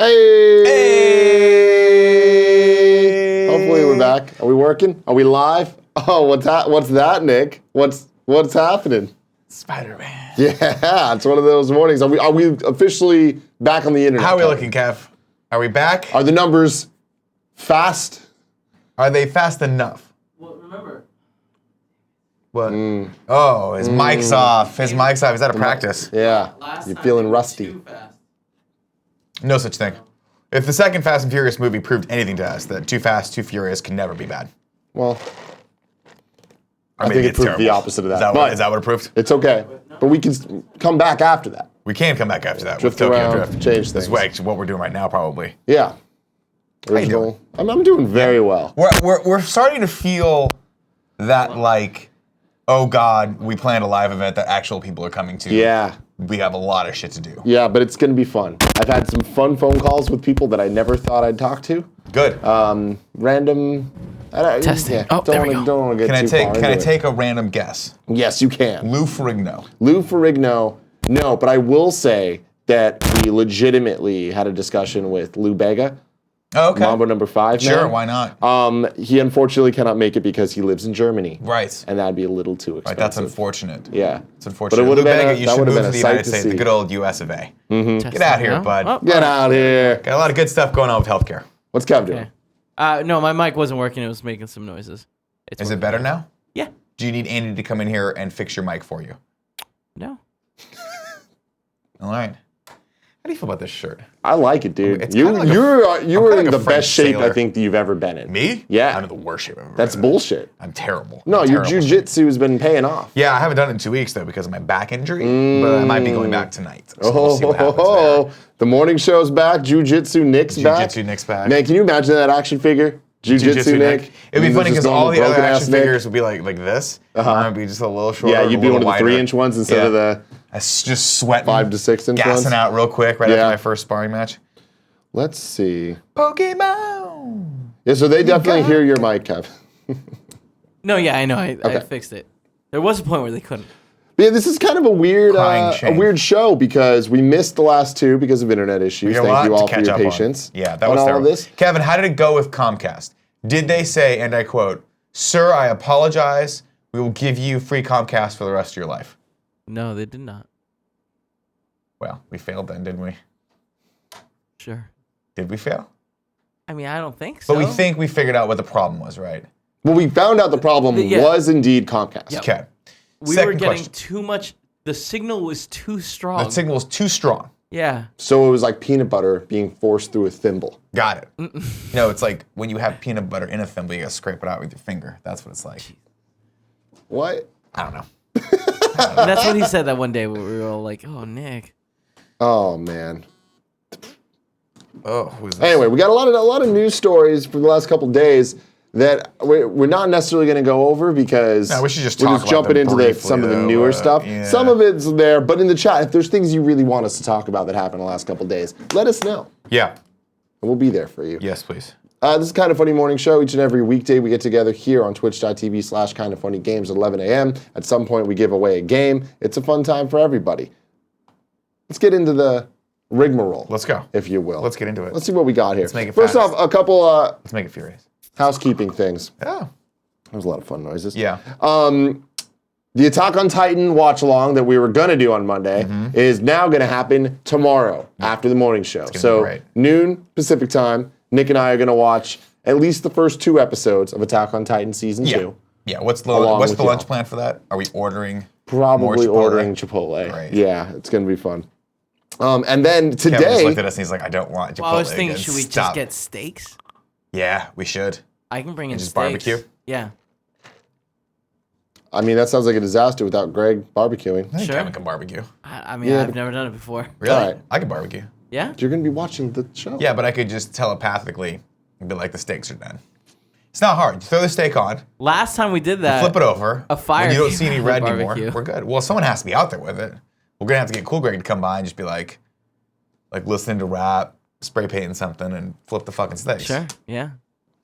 Hey! Hopefully we're back. Are we working? Are we live? Oh, what's that, Nick? What's happening? Spider-Man. Yeah, it's one of those mornings. Are we officially back on the internet? How are we looking, Kev? Are we back? Are the numbers fast? Are they fast enough? Well, remember. What? Oh, his mic's off. His mic's off. He's out of practice. Yeah, you're feeling rusty. Too fast. No such thing. If the second Fast and Furious movie proved anything to us, that Too Fast, Too Furious can never be bad. Well, Or I maybe think it it's proved terrible. the opposite of that. Is that what it proved? It's okay. But we can come back after that. We can come back after that Drift with Tokyo around, Drift. change This is things. actually what we're doing right now, probably. Yeah. you doing? Original. I'm doing very well. We're starting to feel that, like, oh God, we planned a live event that actual people are coming to. Yeah. We have a lot of shit to do. Yeah, but it's going to be fun. I've had some fun phone calls with people that I never thought I'd talk to. Good. Random. Testing. Yeah, Oh, there we go. Don't want to get too far Can I into it. take a random guess? Yes, you can. Lou Ferrigno. Lou Ferrigno, no, but I will say that we legitimately had a discussion with Lou Bega, Oh, okay. Mambo number 5 Sure, man. why not? He unfortunately cannot make it because he lives in Germany. Right. And that'd be a little too expensive. Right, that's unfortunate. Yeah. It's unfortunate. But it would have Lou been Bega, you that should would have move been to a the United sight to States, the see. good old US of A. Mm-hmm. Get out here, bud. Oh, Get out here. Got a lot of good stuff going on with healthcare. What's Kev doing? Okay. No, my mic wasn't working. It was making some noises. It's Is it working better now. now? Yeah. Do you need Andy to come in here and fix your mic for you? No. All right. How do you feel about this shirt? I like it, dude. It's You kinda like you were kinda in like the a French best shape sailor. I think that you've ever been in. Me? Yeah. I'm in the worst shape I've ever That's been in. bullshit. I'm terrible. No, I'm your terrible. jujitsu has been paying off. Yeah, I haven't done it in 2 weeks, though, because of my back injury. But I might be going back tonight. So we'll see what happens The morning show's back. Jiu-Jitsu Nick's back. Jiu-Jitsu Nick's back. Man, can you imagine that action figure? Jiu-Jitsu Nick. It'd be And funny there's because just all normal the other broken-ass action Nick. figures would be like this. Mine would be just a little shorter. Yeah, you'd be a one of little the wider. 3-inch ones instead of the... I just sweating. 5 to 6 inch gassing ones? out real quick right Yeah. after my first sparring match. Let's see. Pokemon. Yeah, so they definitely hear your mic, Kev. No, yeah, I know. I Okay. fixed it. There was a point where they couldn't. But yeah, this is kind of a weird, Crying shame. show because we missed the last two because of internet issues. We got a Thank lot you all to for catch your up on. patience. Yeah, that on was all terrible. of this. Kevin, how did it go with Comcast? Did they say, and I quote, "Sir, I apologize. We will give you free Comcast for the rest of your life"? No, they did not. Well, we failed then, didn't we? Sure. Did we fail? I mean, I don't think so. But we think we figured out what the problem was, right? Well, we found out the problem Yeah. was indeed Comcast. Yep. Okay. we Second were getting question. too much. The signal was too strong. The signal was too strong. Yeah. So it was like peanut butter being forced through a thimble. Got it. No, it's like when you have peanut butter in a thimble, you gotta scrape it out with your finger. That's what it's like. What? I don't know. And that's what he said that one day where we were all like, oh, Nick. Oh, man. Oh, who's this? Anyway, we got a lot of news stories for the last couple days that we're not necessarily going to go over because No, we should just we're talk just about jumping them into briefly, some of the though, newer stuff. yeah. Some of it's there, but in the chat, if there's things you really want us to talk about that happened the last couple days, let us know, Yeah. and we'll be there for you. Yes, please. This is Kind of Funny Morning Show. Each and every weekday we get together here on twitch.tv/kindoffunnygames at 11 a.m. At some point we give away a game. It's a fun time for everybody. Let's get into the rigmarole. Let's go. If you will. Let's get into it. Let's see what we got here. make it First fast. off, a couple Let's make it furious. housekeeping things. Oh. There was a lot of fun noises. Yeah. The Attack on Titan watch along that we were going to do on Monday is now going to happen tomorrow after the morning show. be So great. noon Pacific time, Nick and I are going to watch at least the first 2 episodes of Attack on Titan season 2. Yeah. What's the Along lunch with y'all. plan for that? Are we ordering? Probably more Chipotle? ordering Chipotle. Great. Yeah, it's going to be fun. And then Kevin just today, looked at us and he's like, I don't want Chipotle. Well, I was thinking, again. should we Stop. just get steaks? Yeah, we should. I can bring in just steaks. barbecue? Yeah. I mean, that sounds like a disaster without Greg barbecuing. I think Sure. Kevin can barbecue. I mean, Yeah. I've never done it before. Really? All right. I can barbecue. Yeah? You're going to be watching the show. Yeah, but I could just telepathically be like, the steaks are done. It's not hard. You throw the steak on, Last time we did that. flip it over. a fire When you don't came see any out of red the anymore, barbecue. we're good. Well, someone has to be out there with it. We're going to have to get Cool Greg to come by and just be like listening to rap, spray painting something, and flip the fucking steaks. Sure. Yeah.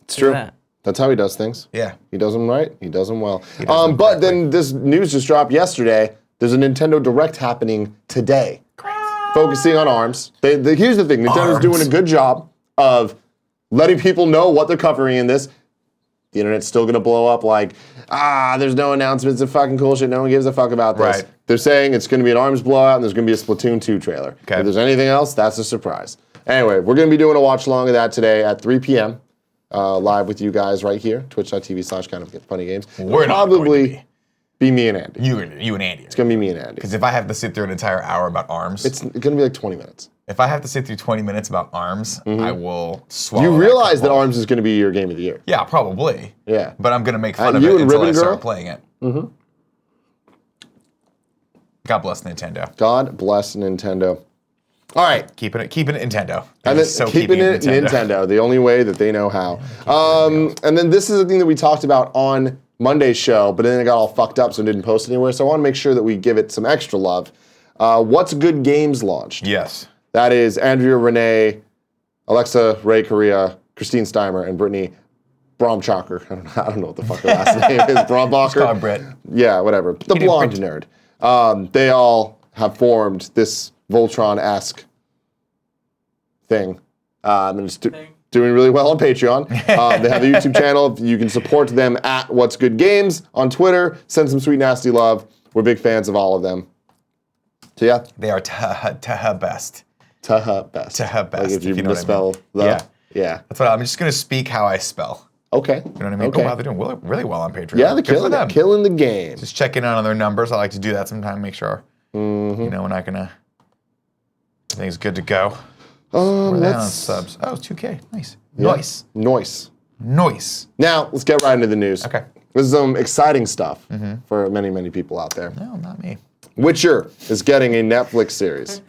It's true. that. That's how he does things. Yeah. He does them right. He does them well. does them But correctly. then this news just dropped yesterday. There's a Nintendo Direct happening today. focusing on ARMS. Here's the thing, Nintendo's ARMS. doing a good job of letting people know what they're covering in this. The internet's still gonna blow up like, there's no announcements of fucking cool shit, no one gives a fuck about this. Right. They're saying it's gonna be an ARMS blowout and there's gonna be a Splatoon 2 trailer. Okay. If there's anything else, that's a surprise. Anyway, we're gonna be doing a watch along of that today at 3 p.m. Live with you guys right here, twitch.tv/kindoffunnygames. We're not Probably going to be me and Andy. You and Andy. It's gonna be me and Andy. Because if I have to sit through an entire hour about ARMS, It's gonna be like 20 minutes. if I have to sit through 20 minutes about ARMS, I will swallow. You realize that cup. ARMS is gonna be your game of the year. Yeah, probably. Yeah. But I'm gonna make fun of you it and until I Ribbon start Girl? playing it. Mm-hmm. God bless Nintendo. God bless Nintendo. All right. Keeping it Nintendo. And They're then keeping it Nintendo, the only way that they know how. And then this is the thing that we talked about on Monday's show, but then it got all fucked up, so it didn't post anywhere. So I want to make sure that we give it some extra love. What's Good Games launched? Yes. That is Andrea Renee, Alexa Ray Correa, Christine Steimer, and Brittany Brombacher. I don't know what the fuck her last name is. Brombacher? Call her Brit. Yeah, whatever. The Kitty blonde Brit. nerd. They all have formed this Voltron-esque thing. And it's doing really well on Patreon. They have a YouTube channel. You can support them at What's Good Games on Twitter. Send some sweet, nasty love. We're big fans of all of them. So yeah. They are Taha best. Taha best. Taha best. Like if you know what I misspell mean. the. Yeah. Yeah. That's what I'm just gonna speak how I spell. Okay. You know what I mean? Okay. Oh wow, they're doing really well on Patreon. Yeah, they're Good for them. killing the game. Just checking in on their numbers. I like to do that sometime. Make sure you know we're not gonna. Everything's good to go. Where are they on subs? Oh, it's 2K. Nice. Yeah. Noise. Now, let's get right into the news. Okay. This is some exciting stuff for many, many people out there. No, not me. Witcher is getting a Netflix series.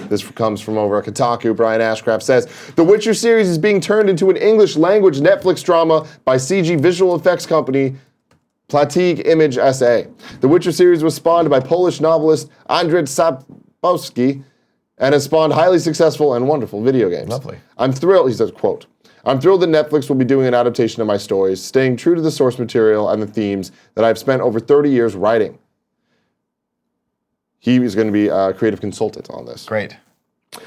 This comes from over at Kotaku. Brian Ashcraft says, The Witcher series is being turned into an English-language Netflix drama by CG visual effects company Platige Image SA. The Witcher series was spawned by Polish novelist Andrzej Sapkowski and has spawned highly successful and wonderful video games. Lovely. I'm thrilled, he says, quote, I'm thrilled that Netflix will be doing an adaptation of my stories, staying true to the source material and the themes that I've spent over 30 years writing. He is going to be a creative consultant on this. Great.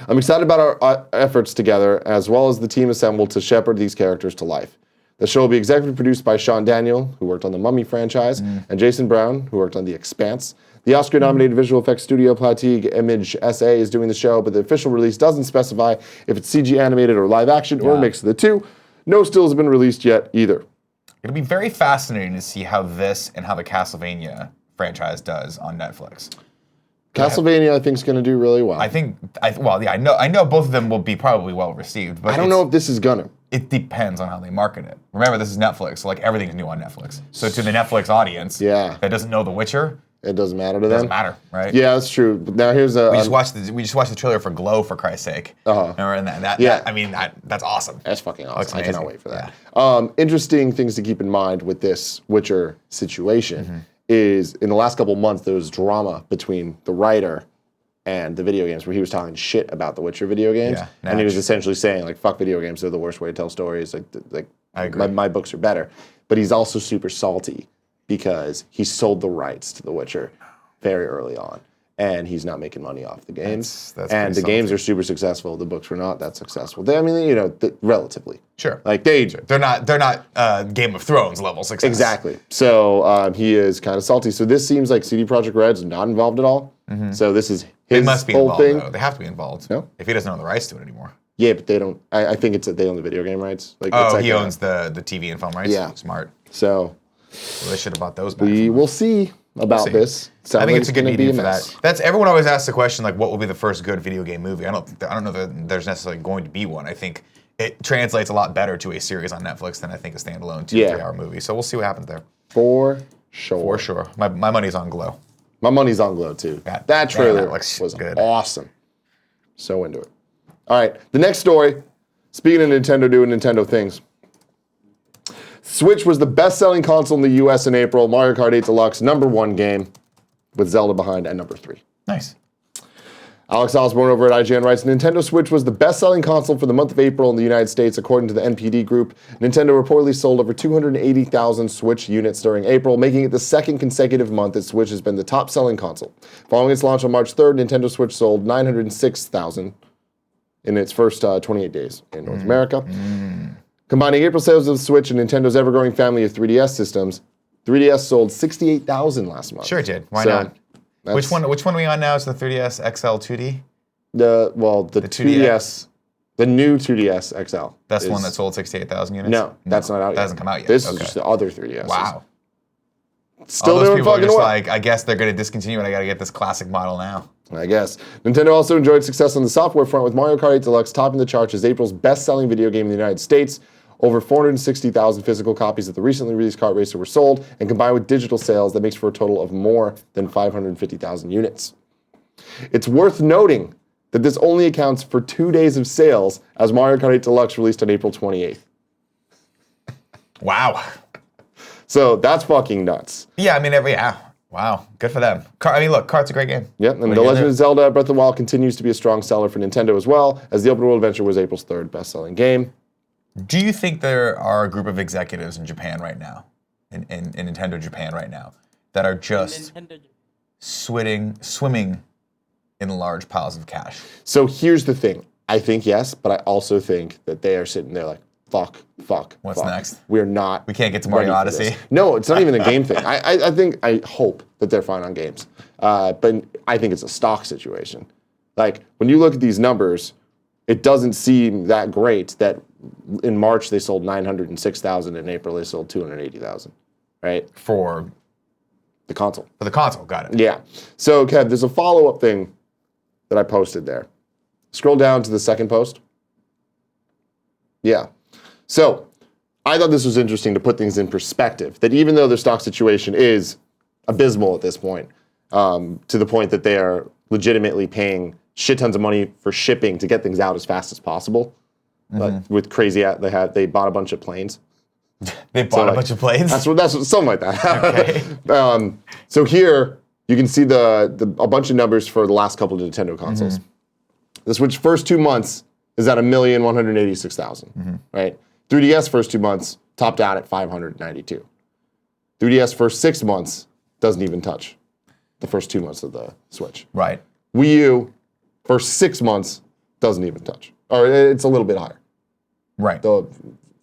I'm excited about our efforts together, as well as the team assembled to shepherd these characters to life. The show will be executive produced by Sean Daniel, who worked on the Mummy franchise, and Jason Brown, who worked on The Expanse. The Oscar-nominated visual effects studio Platige Image SA is doing the show, but the official release doesn't specify if it's CG animated or live action or a mix of the two. No stills have been released yet either. It'll be very fascinating to see how this and how the Castlevania franchise does on Netflix. Castlevania, I think, is going to do really well. I know both of them will be probably well received, but I don't know if this is gonna. It depends on how they market it. Remember, this is Netflix, so like everything's new on Netflix. So to the Netflix audience, that doesn't know The Witcher, it doesn't matter to them. Doesn't matter, right? Yeah, that's true. But now here's a. We just watched the trailer for Glow, for Christ's sake. Remember, and that's awesome. That's fucking awesome. Looks I cannot amazing. wait for that. Interesting things to keep in mind with this Witcher situation is in the last couple months there was drama between the writer and the video games where he was talking shit about the Witcher video games, and he was essentially saying like, "Fuck video games, they're the worst way to tell stories. Like I agree. My books are better." But he's also super salty because he sold the rights to The Witcher very early on, and he's not making money off the games. That's and the games are super successful. The books were not that successful. Relatively. Sure. Like they're not Game of Thrones level success. Exactly. So he is kind of salty. So this seems like CD Projekt Red's not involved at all. So this is his They must be whole involved, thing. though. They have to be involved. No? If he doesn't own the rights to it anymore. Yeah, but they don't. I think it's that they own the video game rights. Like, Oh, it's like he owns the TV and film rights? Yeah. Smart. So Well, they should have bought those back. we will see about see. this. I think it's a good going to be medium a for mess. that. That's everyone always asks the question like, what will be the first good video game movie? I don't know that there's necessarily going to be one. I think it translates a lot better to a series on Netflix than I think a standalone 2-3 hour movie. So we'll see what happens there. For sure. For sure. My money's on Glow. My money's on Glow too. That trailer was good. Awesome. So into it. All right, the next story. Speaking of Nintendo doing Nintendo things. Switch was the best-selling console in the US in April. Mario Kart 8 Deluxe, #1 game, with Zelda behind at #3. Nice. Alex Osborne over at IGN writes, Nintendo Switch was the best-selling console for the month of April in the United States, according to the NPD Group. Nintendo reportedly sold over 280,000 Switch units during April, making it the second consecutive month that Switch has been the top-selling console. Following its launch on March 3rd, Nintendo Switch sold 906,000 in its first 28 days in North America. Combining April sales of the Switch and Nintendo's ever-growing family of 3DS systems, 3DS sold 68,000 last month. Sure it did. Why not? Which one are we on now? Is the 3DS XL 2D? The 2DS, the new 2DS XL. That's the one that sold 68,000 units? No, that's not out yet. That hasn't come out yet. This is just the other 3DS. Wow. Still All those doing people are fucking just well. like, I guess they're going to discontinue it. I got to get this classic model now. I guess. Nintendo also enjoyed success on the software front with Mario Kart 8 Deluxe topping the charts as April's best-selling video game in the United States. Over 460,000 physical copies of the recently released kart racer were sold, and combined with digital sales, that makes for a total of more than 550,000 units. It's worth noting that this only accounts for 2 days of sales, as Mario Kart 8 Deluxe released on April 28th. Wow. So that's fucking nuts. Yeah, I mean, wow, good for them. Look, Kart's a great game. Yep, and The Legend of Zelda Breath of the Wild continues to be a strong seller for Nintendo as well, as the open world adventure was April's third best-selling game. Do you think there are a group of executives in Japan right now, in Nintendo Japan right now, that are just swimming in large piles of cash? So here's the thing. I think yes, but I also think that they are sitting there like, fuck. What's next? We're not. We can't get to Mario Odyssey. No, it's not even a game thing. I hope that they're fine on games. But I think it's a stock situation. Like, when you look at these numbers, it doesn't seem that great that in March they sold 906,000, in April they sold 280,000, right? For the console. For the console, got it. Yeah. So, Kev, there's a follow-up thing that I posted there. Scroll down to the second post. Yeah. So, I thought this was interesting to put things in perspective, that even though their stock situation is abysmal at this point, to the point that they are legitimately paying shit tons of money for shipping to get things out as fast as possible. But with crazy, they bought a bunch of planes. They bought a bunch of planes? That's what something like that. Okay. So here you can see a bunch of numbers for the last couple of Nintendo consoles. The Switch first 2 months is at 1,186,000, right? 3DS first 2 months topped out at 592. 3DS first 6 months doesn't even touch the first 2 months of the Switch. Right. Wii U first 6 months doesn't even touch, or it's a little bit higher. Right. Though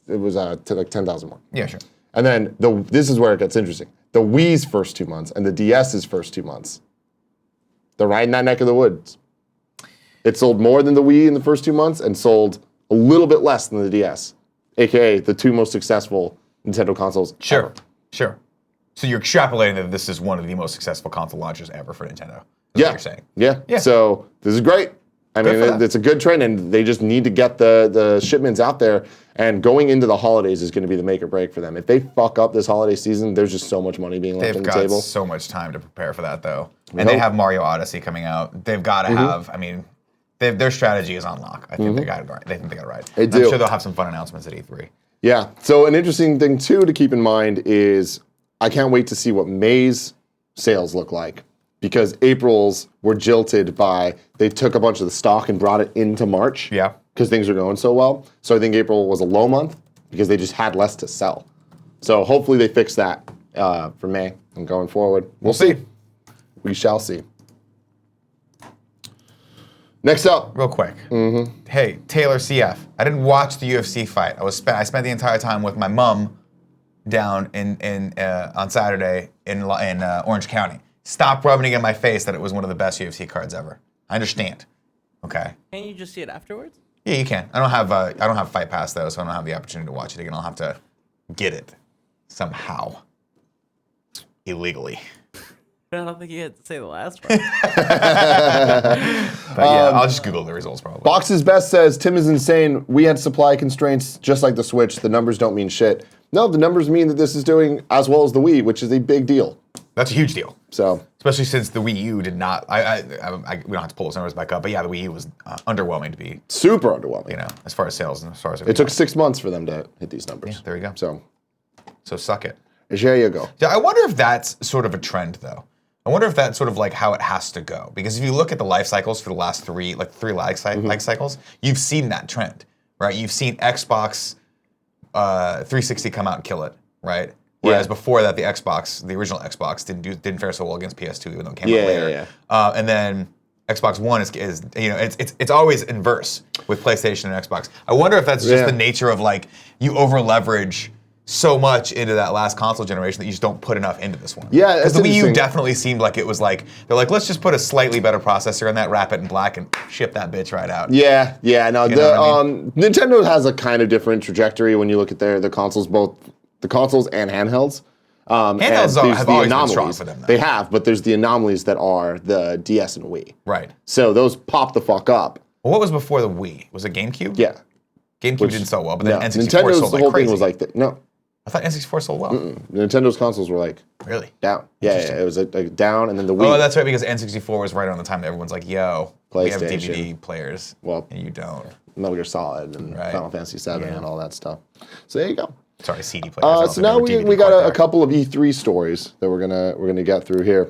it was to like 10,000 more. Yeah, sure. And then this is where it gets interesting. The Wii's first 2 months and the DS's first 2 months, they're right in that neck of the woods. It sold more than the Wii in the first 2 months and sold a little bit less than the DS, aka the two most successful Nintendo consoles ever. Sure. So you're extrapolating that this is one of the most successful console launches ever for Nintendo. That's what you're saying. Yeah. So this is great. I mean, it's a good trend, and they just need to get the shipments out there. And going into the holidays is going to be the make or break for them. If they fuck up this holiday season, there's just so much money being left on the table. They've got so much time to prepare for that, though. And they have Mario Odyssey coming out. They've got to have, their strategy is on lock. I think they got it right. They think they got it right. They do. I'm sure they'll have some fun announcements at E3. Yeah. So an interesting thing, too, to keep in mind is I can't wait to see what May's sales look like, because April's were jilted by, they took a bunch of the stock and brought it into March. Yeah. Because things are going so well. So I think April was a low month because they just had less to sell. So hopefully they fix that for May and going forward. We'll see. We shall see. Next up. Real quick. Hey, Taylor CF. I didn't watch the UFC fight. I spent the entire time with my mom down on Saturday in Orange County. Stop rubbing it in my face that it was one of the best UFC cards ever. I understand. Okay. Can't you just see it afterwards? Yeah, you can. I don't have Fight Pass though, so I don't have the opportunity to watch it again. I'll have to get it somehow illegally. I don't think you had to say the last part. But yeah, I'll just Google the results probably. Box's Best says, Tim is insane. We had supply constraints just like the Switch. The numbers don't mean shit. No, the numbers mean that this is doing as well as the Wii, which is a big deal. That's a huge deal. So, especially since the Wii U did not. We don't have to pull those numbers back up, but yeah, the Wii U was underwhelming to be super underwhelming. You know, as far as sales and as far as it took 6 months for them to hit these numbers. Yeah, there you go. So suck it. There you go. Yeah, I wonder if that's sort of a trend though. I wonder if that's sort of like how it has to go. Because if you look at the life cycles for the last three life cycles, you've seen that trend, right? You've seen Xbox 360 come out and kill it, right? Whereas before that, the original Xbox, didn't fare so well against PS2, even though it came out later. And then Xbox One is it's always inverse with PlayStation and Xbox. I wonder if that's just the nature of like you over leverage so much into that last console generation that you just don't put enough into this one. Yeah, because the Wii U definitely seemed like it was like they're like, let's just put a slightly better processor in that, wrap it in black, and ship that bitch right out. Yeah. No, You know what I mean? Nintendo has a kind of different trajectory when you look at the consoles, both the consoles and handhelds. Handhelds have always been strong for them, though. They have, but there's the anomalies that are the DS and Wii. Right. So those pop the fuck up. Well, what was before the Wii? Was it GameCube? Yeah. GameCube didn't sell well, but then N64 Nintendo's sold like whole crazy. thing was like no. I thought N64 sold well. Nintendo's consoles were like Really? down. Yeah, it was like down, and then the Wii. Oh, that's right, because N64 was right around the time that everyone's like, yo, we have PlayStation. DVD players, Well, and you don't. Metal Gear Solid and Final Fantasy VII and all that stuff. So there you go. Sorry, CD players. I don't So think now they were we DVD got quite a there. couple of E3 stories that we're gonna get through here.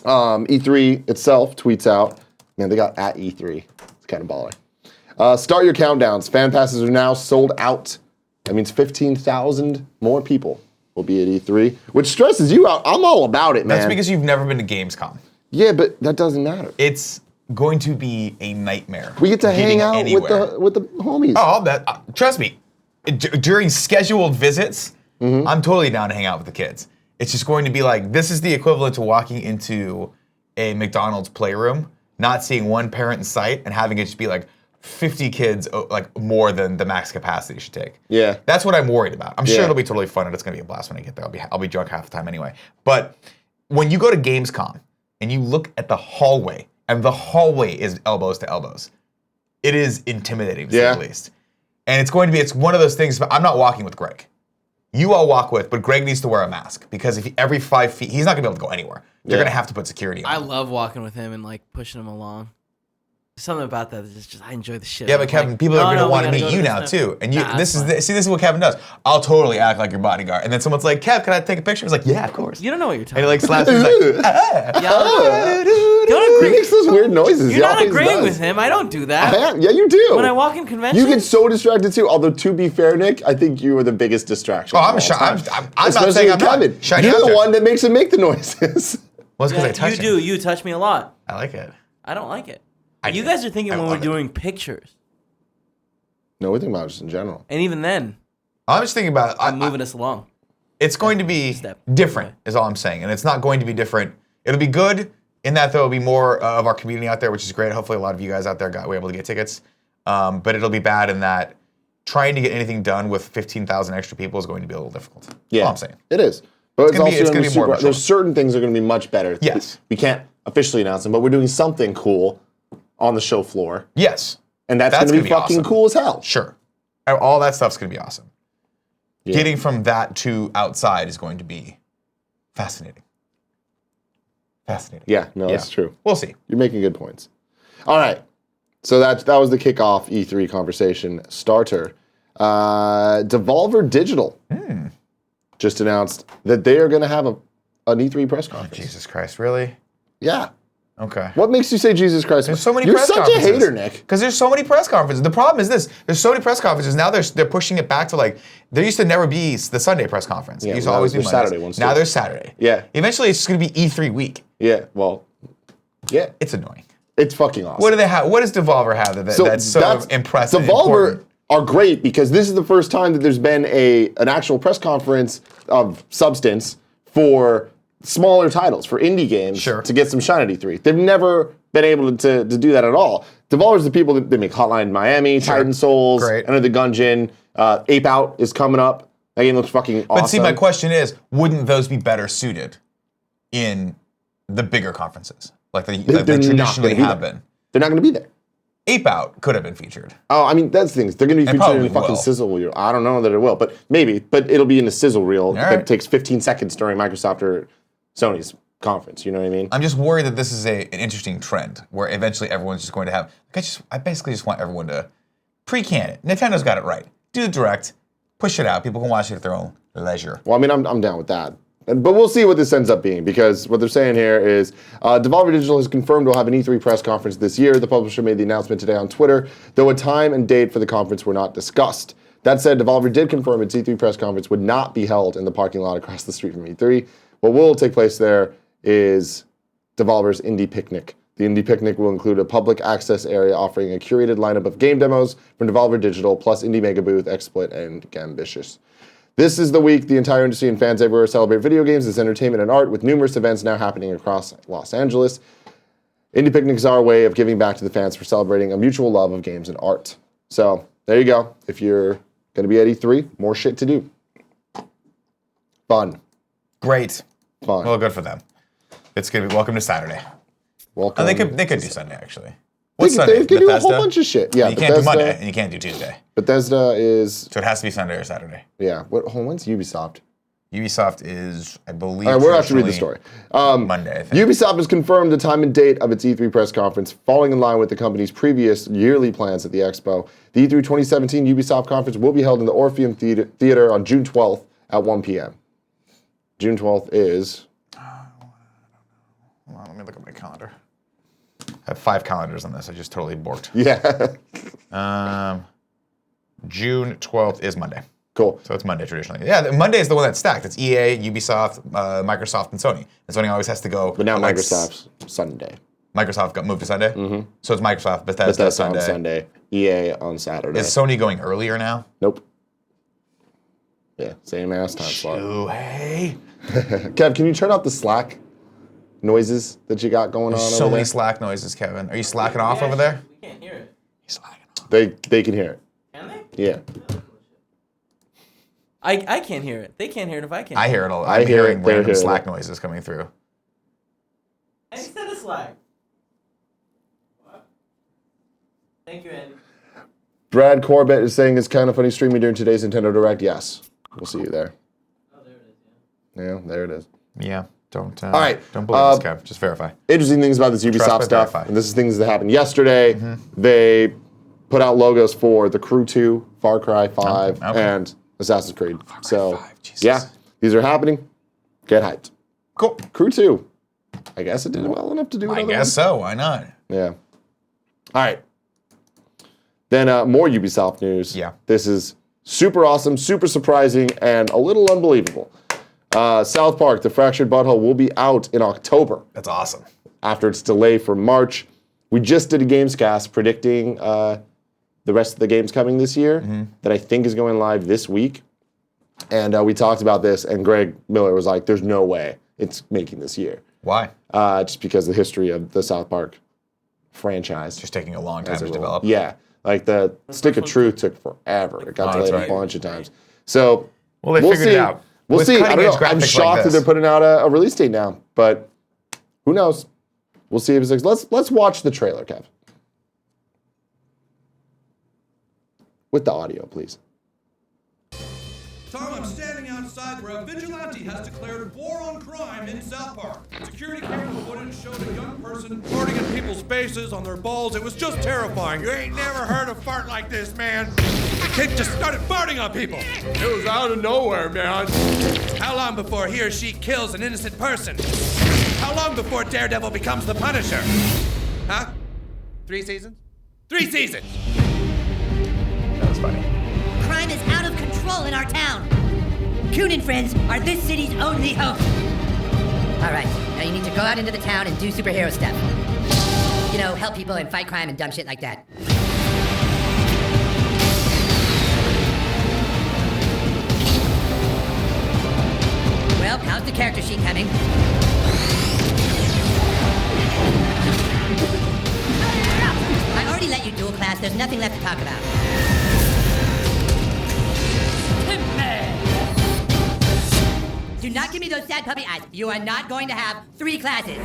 E3 itself tweets out, man, they got at E3. It's kind of baller. Start your countdowns. Fan passes are now sold out. That means 15,000 more people will be at E3, which stresses you out. I'm all about it, man. That's because you've never been to Gamescom. Yeah, but that doesn't matter. It's going to be a nightmare. We get to hang getting out anywhere. with the homies. Oh, trust me. During scheduled visits, I'm totally down to hang out with the kids. It's just going to be like, this is the equivalent to walking into a McDonald's playroom, not seeing one parent in sight, and having it just be like 50 kids, like more than the max capacity should take. Yeah. That's what I'm worried about. I'm sure Yeah. it'll be totally fun, and it's going to be a blast when I get there. I'll be drunk half the time anyway. But when you go to Gamescom and you look at the hallway, and the hallway is elbows to elbows, it is intimidating to say the least. And it's one of those things. I'm not walking with Greg. You all walk with, but Greg needs to wear a mask because if every 5 feet, he's not gonna be able to go anywhere. They're gonna have to put security on. I love walking with him and like pushing him along. Something about that is just I enjoy the shit. Yeah, out but of it. Kevin, Like, people are no, gonna we want to gotta meet go you to now this too. And you, Nah, this it's is what Kevin does. I'll totally act like your bodyguard. And then someone's like, Kev, can I take a picture? He's like, yeah, of course. You don't know what you're And talking he like about. slaps me. He's like, Don't He agree. makes those weird noises. You're He not always agreeing does. with him. I don't do I that. am. Yeah, you do. When I walk in conventions, You get so distracted too. Although to be fair, Nick, I think you are the biggest distraction. Oh, of I'm all shy. time. I'm not Especially saying I'm with not. Kevin. Shiny You're the object. one that makes him make the noises. Well, it's because I you touch do. him. You touch me a lot. I like it. I don't like it. I You do. guys are thinking I when we're love it. doing pictures, No, we think about it just in general. and even then, I'm just thinking about I'm moving us along. it's going to be Step. different, is all I'm saying. And it's not going to be different. It'll be good in that there will be more of our community out there, which is great. Hopefully a lot of you guys out there were able to get tickets. But it'll be bad in that trying to get anything done with 15,000 extra people is going to be a little difficult. Yeah, All I'm saying. it is. But it's gonna be- also it's going gonna to be more be of a super. There's show. certain things that are going to be much better. Yes. We can't officially announce them, but we're doing something cool on the show floor, Yes. and that's That's going to be gonna be fucking awesome. cool as hell. Sure. All that stuff's going to be awesome. Yeah. Getting from that to outside is going to be fascinating. Fascinating. Yeah, no, that's true. We'll see. You're making good points. All right. So that was the kickoff E3 conversation starter. Devolver Digital just announced that they are going to have an E3 press conference. Jesus Christ, really? Yeah. Okay. What makes you say Jesus Christ? There's so many You're press such conferences. a hater, Nick. Because there's so many press conferences. The problem is this: there's so many press conferences now. They're pushing it back to like there used to never be the Sunday press conference. Yeah, it used to now always be there's Mondays. Saturday ones, Now too. there's Saturday. Yeah. Eventually, it's just going to be E3 week. Yeah, well, yeah. It's annoying. It's fucking awesome. What do they have? What does Devolver have that's so impressive? Devolver important? are great because this is the first time that there's been an actual press conference of substance for smaller titles, for indie games, Sure. to get some shine at E3. They've never been able to do that at all. Devolver's the people that make Hotline Miami, Titan Souls, Great. Enter the Gungeon, Ape Out is coming up. That game looks fucking awesome. But see, my question is, wouldn't those be better suited in the bigger conferences, like they They're not traditionally gonna be have there. been? They're not going to be there. Ape Out could have been featured. Oh, I mean, that's the thing. They're going to be featured probably in fucking will. sizzle reel. I don't know that it will, but maybe. But it'll be in a sizzle reel that right. takes 15 seconds during Microsoft or Sony's conference. You know what I mean? I'm just worried that this is an interesting trend where eventually everyone's just going to have. Like I basically just want everyone to pre-can it. Nintendo's got it right. Do the direct, push it out. People can watch it at their own leisure. Well, I mean, I'm down with that. But we'll see what this ends up being, because what they're saying here is Devolver Digital has confirmed we'll have an E3 press conference this year. The publisher made the announcement today on Twitter, though a time and date for the conference were not discussed. That said, Devolver did confirm its E3 press conference would not be held in the parking lot across the street from E3. What will take place there is Devolver's Indie Picnic. The Indie Picnic will include a public access area offering a curated lineup of game demos from Devolver Digital, plus Indie Mega Booth, Exploit, and Gambitious. This is the week the entire industry and fans everywhere celebrate video games as entertainment and art, with numerous events now happening across Los Angeles. Indie Picnics are a way of giving back to the fans for celebrating a mutual love of games and art. So, there you go. If you're going to be at E3, more shit to do. Fun. Great. Fun. Well, good for them. It's going to be welcome to Saturday. Welcome. Oh, they could do Sunday, actually. They What's Sunday? could do a whole bunch of shit. Yeah, you can't do Monday, and you can't do Tuesday. Bethesda is... So it has to be Sunday or Saturday. Yeah. When's Ubisoft? Ubisoft is, I believe... All right, we're going to have to read the story. Monday, I think. Ubisoft has confirmed the time and date of its E3 press conference, falling in line with the company's previous yearly plans at the expo. The E3 2017 Ubisoft conference will be held in the Orpheum Theater on June 12th at 1 p.m. June 12th is... Hold on, let me look at my calendar. I have 5 calendars on this. I just totally borked. Yeah. June 12th is Monday. Cool. So it's Monday traditionally. Yeah, Monday is the one that's stacked. It's EA, Ubisoft, Microsoft, and Sony. And Sony always has to go. But now Microsoft's Sunday. Microsoft got moved to Sunday? Mm-hmm. So it's Microsoft, Bethesda on Sunday, EA on Saturday. Is Sony going earlier now? Nope. Yeah, same ass time slot. Oh, hey. Kev, can you turn off the Slack noises that you got going on So over many there? Slack noises, Kevin. Are you slacking off over there? We can't hear it. He's slacking off. They can hear it. Can they? Yeah. I can't hear it. They can't hear it if I can't. I hear it all. I I'm hear hearing it, they're random hearing Slack it. noises coming through. I said a Slack. What? Thank you, Andy. Brad Corbett is saying it's kind of funny streaming during today's Nintendo Direct. Yes. We'll see you there. Oh, there it is, Yeah, there it is. Yeah, don't. All right. Don't believe this, Kev. Just verify. Interesting things about this Ubisoft but stuff, verify. and this is things that happened yesterday. They put out logos for The Crew 2, Far Cry 5, Okay. and Assassin's Creed. So, 5, Jesus. yeah, these are happening. Get hyped. Cool. Crew 2. I guess it did well enough to do I another guess so. Why not? one. Yeah. All right. Then more Ubisoft news. Yeah. This is super awesome, super surprising, and a little unbelievable. South Park, The Fractured Butthole will be out in October That's awesome. after its delay for March. We just did a Gamescast predicting the rest of the games coming this year that I think is going live this week. And we talked about this, and Greg Miller was like, there's no way it's making this year. Why? Just because of the history of the South Park franchise. Just taking a long time as a to rule. develop. Yeah. Like the Stick of Truth took forever. It got delayed that's right. a bunch of times. So Well, they we'll figured see. it out. We'll With see. I don't cutting-edge know. I'm graphics like shocked that this. they're putting out a release date now, but who knows? We'll see if it's let's watch the trailer, Kev. With the audio, please. Tom, I'm standing outside where a vigilante has declared war on crime in South Park. Security camera footage showed a young person farting in people's faces on their balls. It was just terrifying. You ain't never heard a fart like this, man. The kid just started farting on people. It was out of nowhere, man. How long before he or she kills an innocent person? How long before Daredevil becomes the Punisher? Huh? 3 seasons? 3 seasons! That was funny. Crime is out of control in our town. Coon and friends are this city's only hope. All right, now you need to go out into the town and do superhero stuff. You know, help people and fight crime and dumb shit like that. Well, how's the character sheet coming? I already let you dual class. There's nothing left to talk about. Do not give me those sad puppy eyes. You are not going to have 3 classes.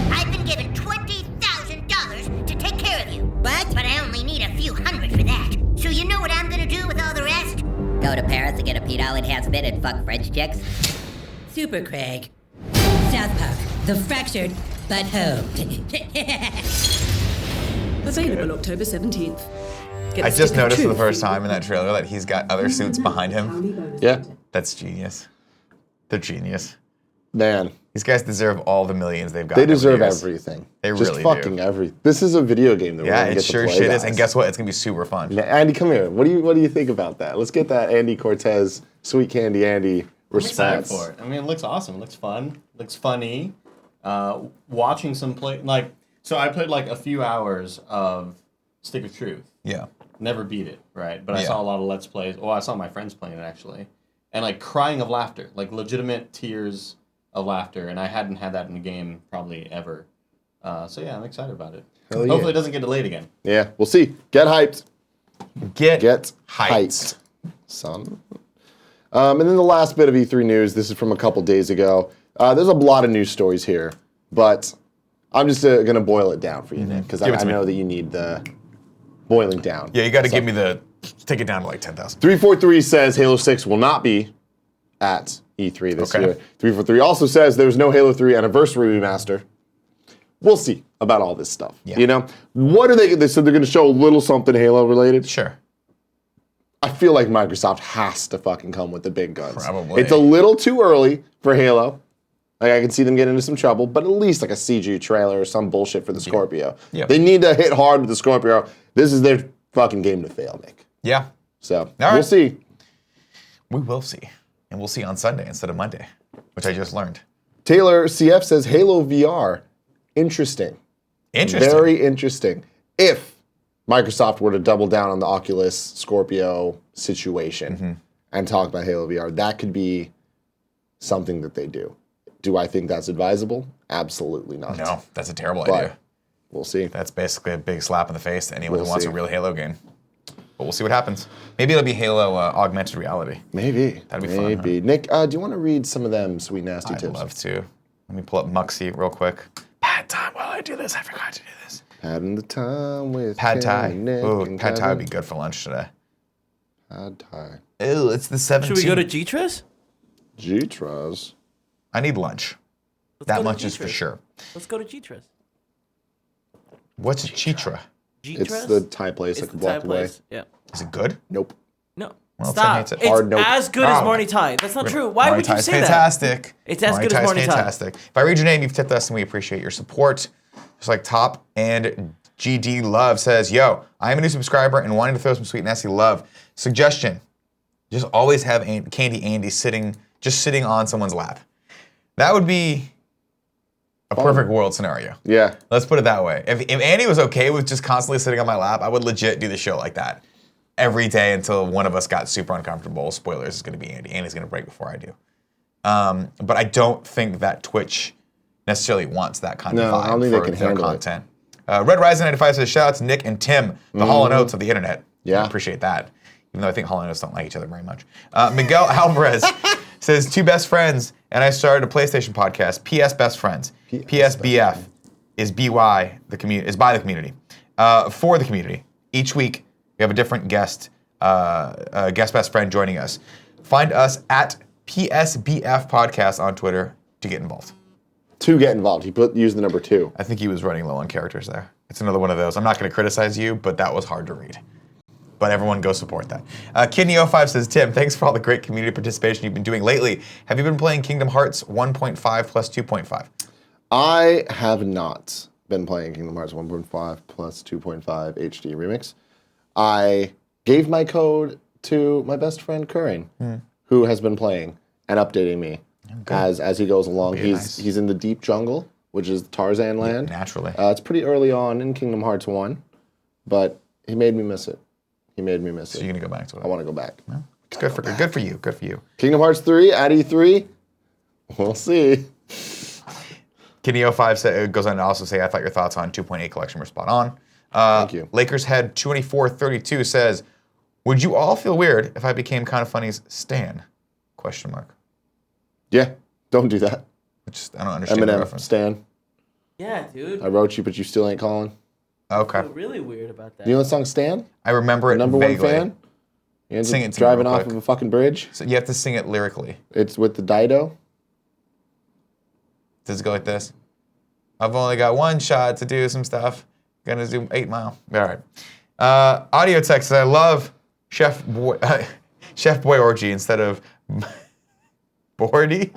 I've been given $20,000 to take care of you. What? But I only need a few hundred for that. So you know what I'm gonna do with all the rest? Go to Paris to get a pedal enhancement and fuck French chicks? Super Craig. South Park, the fractured butthole. Available October 17th. I just noticed for the first time in that trailer that he's got other suits behind him. Yeah. That's genius. They're genius. Man, These guys deserve all the millions they've got. they over the deserve years. everything. They Just really fucking do. everything. This is a video game that we're Yeah, gonna it get sure to play, shit guys. is. And guess what? It's gonna be super fun. Now, Andy, come here. What do you think about that? Let's get that Andy Cortez, Sweet Candy Andy I'm excited response. for it. I mean, it looks awesome. It looks fun. It looks funny. Watching some play, like, so I played like a few hours of Stick of Truth. Yeah. Never beat it, right? But I Yeah. saw a lot of Let's Plays. Well, I saw my friends playing it actually. And like crying of laughter, like legitimate tears of laughter. And I hadn't had that in a game probably ever. So yeah, I'm excited about it. Hell yeah. Hopefully it doesn't get delayed again. Yeah, we'll see. Get hyped. Get Hyped, son. And then the last bit of E3 news. This is from a couple days ago. There's a lot of news stories here, but I'm just going to boil it down for you, Nick, because Give it I to me. know that you need the boiling down. Yeah, you got to give me take it down to like 10,000. 343 says Halo 6 will not be at E3 this Okay. year. 343 also says there's no Halo 3 anniversary remaster. We'll see about all this stuff. Yeah. You know, what are they said they're going to show a little something Halo related. Sure. I feel like Microsoft has to fucking come with the big guns. Probably. It's a little too early for Halo. Like, I can see them get into some trouble, but at least like a CG trailer or some bullshit for the Scorpio. Yeah. They need to hit hard with the Scorpio. This is their fucking game to fail, Nick. Yeah. So right. we'll see. We will see. And we'll see on Sunday instead of Monday, which I just learned. Taylor CF says Halo VR. Interesting. Interesting. Very interesting. If Microsoft were to double down on the Oculus Scorpio situation and talk about Halo VR, that could be something that they do. Do I think that's advisable? Absolutely not. No, that's a terrible But idea. we'll see. That's basically a big slap in the face to anyone We'll who wants see. a real Halo game. But we'll see what happens. Maybe it'll be Halo augmented reality. Maybe. That'd be fun, Maybe. Nick, do you want to read some of them sweet nasty I'd tips? love to. Let me pull up Muxy real quick. Pad time while I do this. I forgot to do this. Having the time with Pad Ken Thai. and Nick Ooh, and Pad Thai would be Kevin. good for lunch today. Pad Thai. Ew, it's the 17th. Should we go to G-Tris? G-Tras. I need lunch. Let's That go to much is for G-Tris. sure. Let's go to G-Tris. What's a Chitra? G-Tris? It's the Thai place It's like a the Thai block away. place. Yeah. Is it good? Nope. No. Well, Tim Stop. hates it. It's Hard nope. as good as Oh. Marnie Thai. That's not true. Why would you Thai's say that? fantastic. It's as good as Thai's Marnie Thai. fantastic. If I read your name, you've tipped us, and we appreciate your support. Just like Top and GD Love says, yo, I am a new subscriber and wanting to throw some sweet nasty love. Suggestion, just always have Candy Andy sitting on someone's lap. That would be a perfect world scenario. Yeah. Let's put it that way. If Andy was okay with just constantly sitting on my lap, I would legit do the show like that every day until one of us got super uncomfortable. Spoilers, is going to be Andy. Andy's going to break before I do. But I don't think that Twitch necessarily wants that kind of No, I don't vibe think they for can their handle it. content. Red Rising 95 says, shout out to Nick and Tim, the Hall & Oates of the internet. Yeah. I appreciate that. Even though I think Hall & Oates don't like each other very much. Miguel Alvarez says, two best friends, and I started a PlayStation podcast. PS Best Friends. PSBF is BY, is by the community. For the community. Each week, we have a different guest best friend joining us. Find us at PSBF Podcast on Twitter to get involved. To get involved. He used the number 2. I think he was running low on characters there. It's another one of those. I'm not going to criticize you, but that was hard to read. But everyone go support that. Kidney05 says, Tim, thanks for all the great community participation you've been doing lately. Have you been playing Kingdom Hearts 1.5 plus 2.5? I have not been playing Kingdom Hearts 1.5 plus 2.5 HD Remix. I gave my code to my best friend Curran, who has been playing and updating me as he goes along. He's in the deep jungle, which is Tarzan land. Naturally. It's pretty early on in Kingdom Hearts 1, but he made me miss it. He made me miss So it. you're going to go back to it? I want to go back. It's good for you. Good for you. Kingdom Hearts 3 at E3. We'll see. Kidney05 goes on to also say, I thought your thoughts on 2.8 collection were spot on. Thank you. Lakers Head 2432 says, would you all feel weird if I became Kind of Funny's Stan? Question mark. Yeah, don't do that. I don't understand the Eminem, reference. Stan. Yeah, dude. I wrote you, but you still ain't calling. Okay. I feel really weird about that. You know the song Stan? I remember it Number vaguely. one fan? You ends Sing up it to me driving real off quick. of a fucking bridge. So you have to sing it lyrically. It's with the Dido. Does it go like this? I've only got one shot to do some stuff. Gonna do 8 Mile. All right. Audio text says, I love Chef Boy Orgy instead of Bordy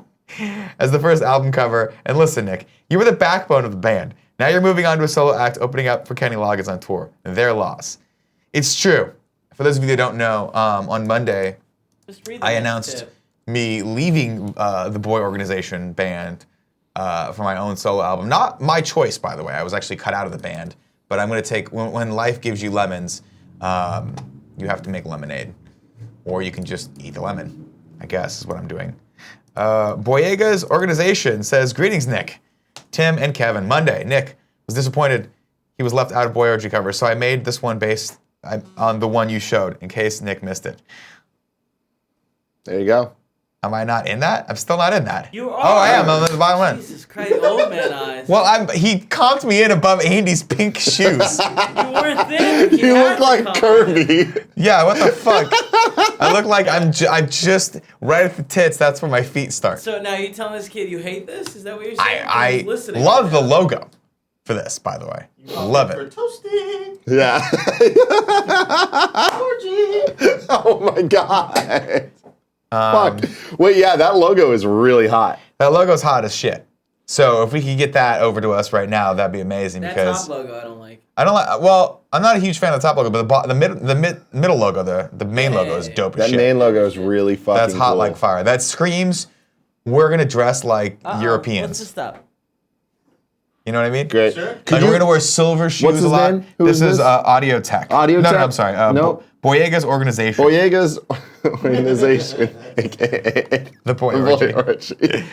as the first album cover. And listen, Nick, you were the backbone of the band. Now you're moving on to a solo act, opening up for Kenny Loggins on tour. Their loss. It's true. For those of you that don't know, on Monday, I announced me leaving the Boy Organization band for my own solo album. Not my choice, by the way. I was actually cut out of the band. But I'm going to take, when life gives you lemons, you have to make lemonade. Or you can just eat the lemon, I guess is what I'm doing. Boyega's organization says, greetings, Nick, Tim, and Kevin. Monday, Nick was disappointed he was left out of Boy Orgy cover, so I made this one based on the one you showed, in case Nick missed it. There you go. Am I not in that? I'm still not in that. You are. Oh, I am. I'm in the bottom one. Jesus Christ, old man eyes. Well, he comped me in above Andy's pink shoes. You weren't there. You look like Kirby. Yeah, what the fuck? I look like I'm just right at the tits. That's where my feet start. So now you telling this kid you hate this? Is that what you're saying? I He's listening. love the logo for this, by the way. Love For it. toasting. Yeah. Orgy. Oh my god. Fuck. Wait, yeah, that logo is really hot. That logo's hot as shit. So if we could get that over to us right now, that'd be amazing. That because top logo I don't like. I don't like. Well, I'm not a huge fan of the top logo, but the middle logo, the main logo is dope as That shit. main logo is really fucking That's hot cool. like fire. That screams, we're gonna dress like What's Europeans. the stop? You know what I mean? Great. Sure. Like we're gonna wear silver shoes his a lot. name? Who This is is this? Audio Tech. Audio No, Tech? I'm sorry. No. Boyega's organization. Boyega's organization, aka The Boy Boy Orgy. Orgy.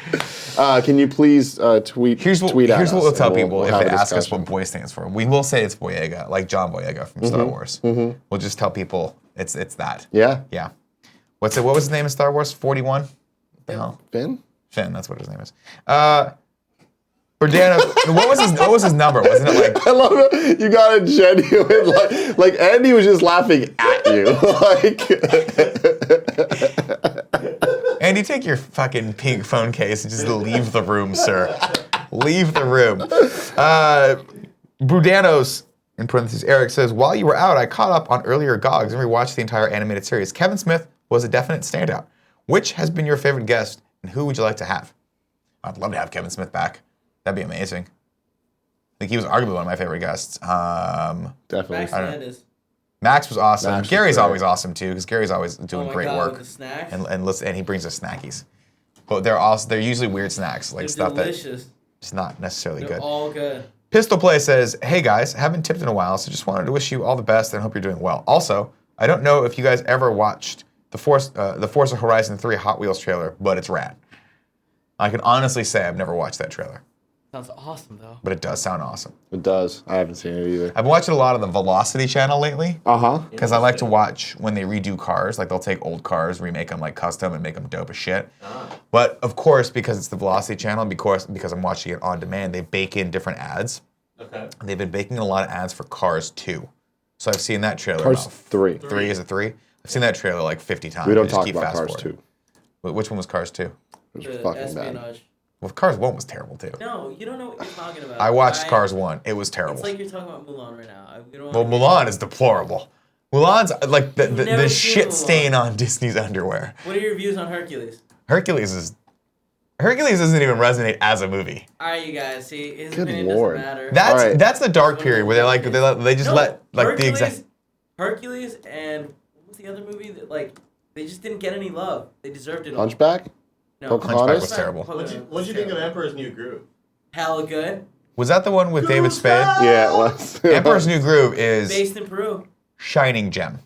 Can you please tweet? Here's what tweet at we'll us tell and people if have they a ask us discussion. what Boy stands for. We will say it's Boyega, like John Boyega from Star Wars. We'll just tell people it's that. Yeah. Yeah. What was his name in Star Wars? 41? What the hell? Finn? Finn, that's what his name is. Bordano, what was his number? Wasn't it like I love it. You got a genuine like Andy was just laughing at you. Like Andy, take your fucking pink phone case and just leave the room, sir. Leave the room. Brudanos, in parentheses, Eric says, while you were out, I caught up on earlier GOGs and rewatched the entire animated series. Kevin Smith was a definite standout. Which has been your favorite guest, and who would you like to have? I'd love to have Kevin Smith back. That'd be amazing. I think he was arguably one of my favorite guests. definitely. Max Landis. Max was awesome. Max was Gary's great. always awesome too, because Gary's always doing Oh my great God, work. with the snacks. And he brings us snackies. But they're usually weird snacks, like They're stuff delicious. that's not necessarily They're good. all good. Pistol Play says, hey guys, haven't tipped in a while, so just wanted to wish you all the best and hope you're doing well. Also, I don't know if you guys ever watched the Forza Horizon 3 Hot Wheels trailer, but it's rad. I can honestly say I've never watched that trailer, Sounds awesome though. but it does sound awesome. It does. I haven't seen it either. I've been watching a lot of the Velocity channel lately. Uh-huh. Because I like to watch when they redo cars. Like they'll take old cars, remake them like custom, and make them dope as shit. But of course, because it's the Velocity channel, and because I'm watching it on demand, they bake in different ads. Okay. They've been baking in a lot of ads for Cars 2. So I've seen that trailer. Cars about 3. 3 is it 3? I've seen that trailer like 50 times. We I don't just talk keep about fast Cars forwarding. 2. Which one was Cars 2? It was The fucking bad. espionage. Well, Cars 1 was terrible too. No, you don't know what you're talking about. I watched Cars 1. It was terrible. It's like you're talking about Mulan right now. We don't Well, wanna- Mulan is deplorable. Mulan's like You've the never seen shit Mulan. stain on Disney's underwear. What are your views on Hercules? Hercules doesn't even resonate as a movie. All right, you guys. See, his Good opinion Lord. doesn't matter. That's All right. that's the dark period where they just No, let like Hercules, the exact. Hercules and what was the other movie that like they just didn't get any love. They deserved it all. Hunchback? No, Pocahontas? Hunchback was terrible. What'd you think of Emperor's New Groove? Hella good. Was that the one with David Spade? Yeah, it was. Emperor's New Groove is Based in Peru. shining gem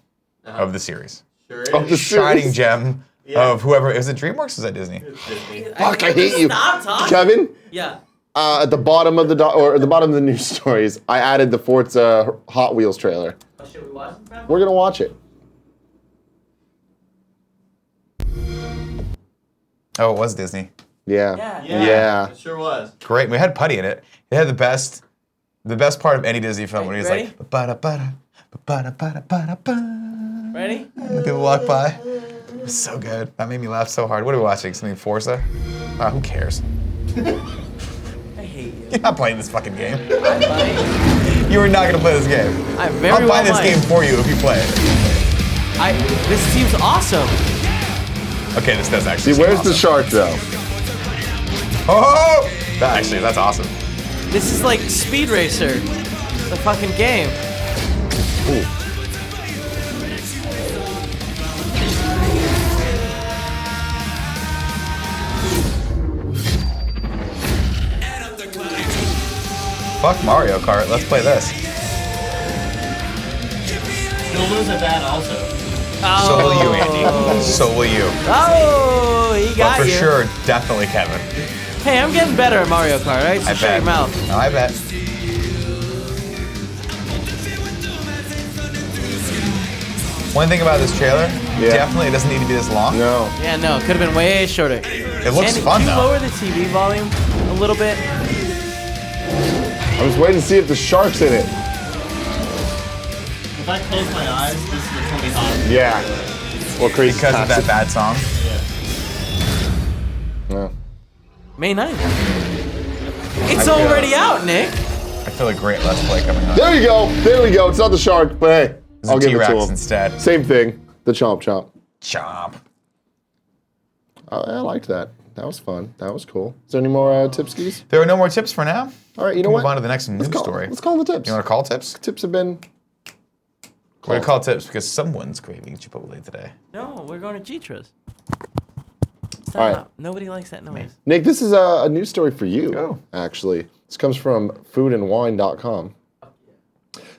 of the series. Sure Of the is. Shining series? gem Yeah. of whoever. Is it DreamWorks or is that Disney? It's Disney. Fuck, I hate you. Stop talking. Kevin? Yeah. At the bottom of at the bottom of the news stories, I added the Forza Hot Wheels trailer. Oh, should we watch it? We're gonna watch it. Oh, it was Disney. Yeah. Yeah. Yeah. It sure was. Great. We had Putty in it. It had the best part of any Disney film when he was Ready? like ba-da-ba-da, ba-da-ba-da-ba-da-ba. Ready? When people walk by. It was so good. That made me laugh so hard. What are we watching? Something Forza? Who cares? I hate you. You're not playing this fucking game. I You are not gonna play this game. I very I'll buy well this might. game for you if you play it. This seems awesome. Okay, this does actually. See, seem where's the awesome. shark though? Oh! That's awesome. This is like Speed Racer, the fucking game. Ooh. Fuck Mario Kart. Let's play this. You'll lose at that also. So will you, Andy. So will you. Oh, he But got for you. sure, definitely Kevin. Hey, I'm getting better at Mario Kart, right? So I shut bet. your mouth. No, I bet. One thing about this trailer, definitely it doesn't need to be this long. No. Yeah, no, it could have been way shorter. It looks Andy, fun can you though. lower the TV volume a little bit? I was waiting to see if the shark's in it. If I close my eyes, this is gonna be hot. Yeah. Or crazy Because of that Taxi. bad song. No. May 9th. It's I feel- already out, Nick. I feel a great Let's Play coming up. There you go. There we go. It's not the shark, but hey, It's I'll a give it to T-Rex him. instead. Same thing. The chomp chomp. Chomp. I liked that. That was fun. That was cool. Is there any more tips, skis? There are no more tips for now. All right, you know Move what? on to the next news story. Let's call the tips. You want to call tips? Tips have been. We're gonna call tips because someone's craving Chipotle today. No, we're going to Chitra's. Stop. All right. Nobody likes that noise. Nick, this is a news story for you, Oh. actually. This comes from foodandwine.com.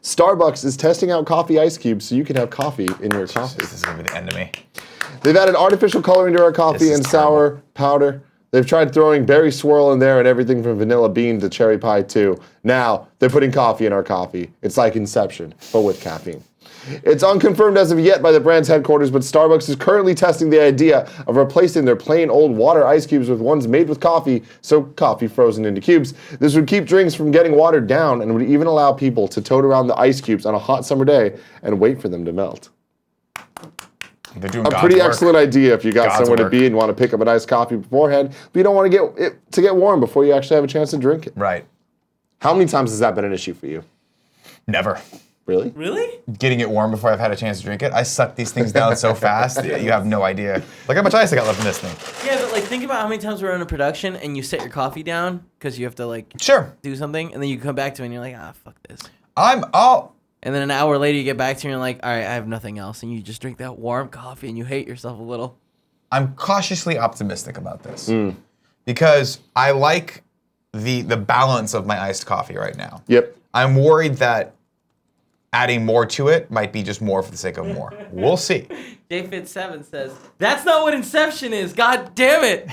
Starbucks is testing out coffee ice cubes so you can have coffee in your coffee. This is gonna be the end of me. They've added artificial coloring to our coffee This is and sour powder. They've tried throwing berry swirl in there and everything from vanilla bean to cherry pie too. Now they're putting coffee in our coffee. It's like Inception, but with caffeine. It's unconfirmed as of yet by the brand's headquarters, but Starbucks is currently testing the idea of replacing their plain old water ice cubes with ones made with coffee, so coffee frozen into cubes. This would keep drinks from getting watered down and would even allow people to tote around the ice cubes on a hot summer day and wait for them to melt. They're doing A God's pretty work. excellent idea if you got God's somewhere to work. be and want to pick up a nice coffee beforehand, but you don't want to get it to get warm before you actually have a chance to drink it. Right. How many times has that been an issue for you? Never. Really? Really? Getting it warm before I've had a chance to drink it. I suck these things down so fast. You have no idea. Look how much ice I got left in this thing. Yeah, but like think about how many times we're in a production and you set your coffee down because you have to like Sure. do something, and then you come back to it and you're like, ah, fuck this. I'm all. And then an hour later you get back to it and you're like, all right, I have nothing else, and you just drink that warm coffee and you hate yourself a little. I'm cautiously optimistic about this because I like the balance of my iced coffee right now. Yep. I'm worried that adding more to it might be just more for the sake of more. We'll see. JFit7 says, that's not what Inception is. God damn it.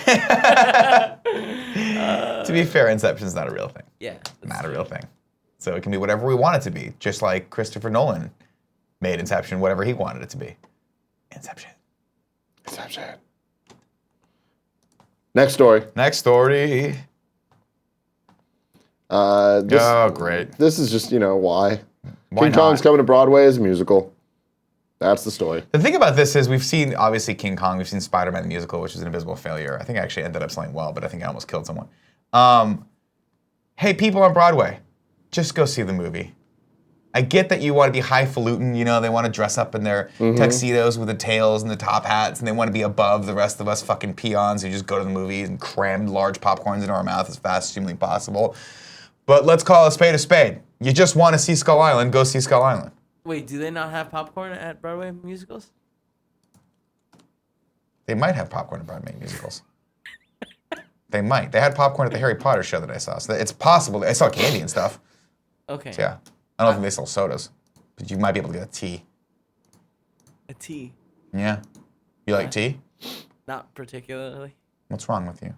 To be fair, Inception's not a real thing. Yeah. Not a real thing. So it can be whatever we want it to be, just like Christopher Nolan made Inception whatever he wanted it to be. Inception. Inception. Next story. Next story. Oh, great. This is just, why. Why King Kong's not? coming to Broadway as a musical. That's the story. The thing about this is we've seen, obviously, King Kong. We've seen Spider-Man the musical, which is an abysmal failure. I think I actually ended up selling well, but I think I almost killed someone. Hey, people on Broadway, just go see the movie. I get that you want to be highfalutin, they want to dress up in their tuxedos with the tails and the top hats, and they want to be above the rest of us fucking peons who just go to the movies and cram large popcorns into our mouth as fast as humanly possible. But let's call a spade a spade. You just want to see Skull Island, go see Skull Island. Wait, do they not have popcorn at Broadway musicals? They might have popcorn at Broadway musicals. They might. They had popcorn at the Harry Potter show that I saw. So it's possible. I saw candy and stuff. Okay. So yeah. I don't think they sell sodas. But you might be able to get a tea. A tea. Yeah. You like tea? Not particularly. What's wrong with you?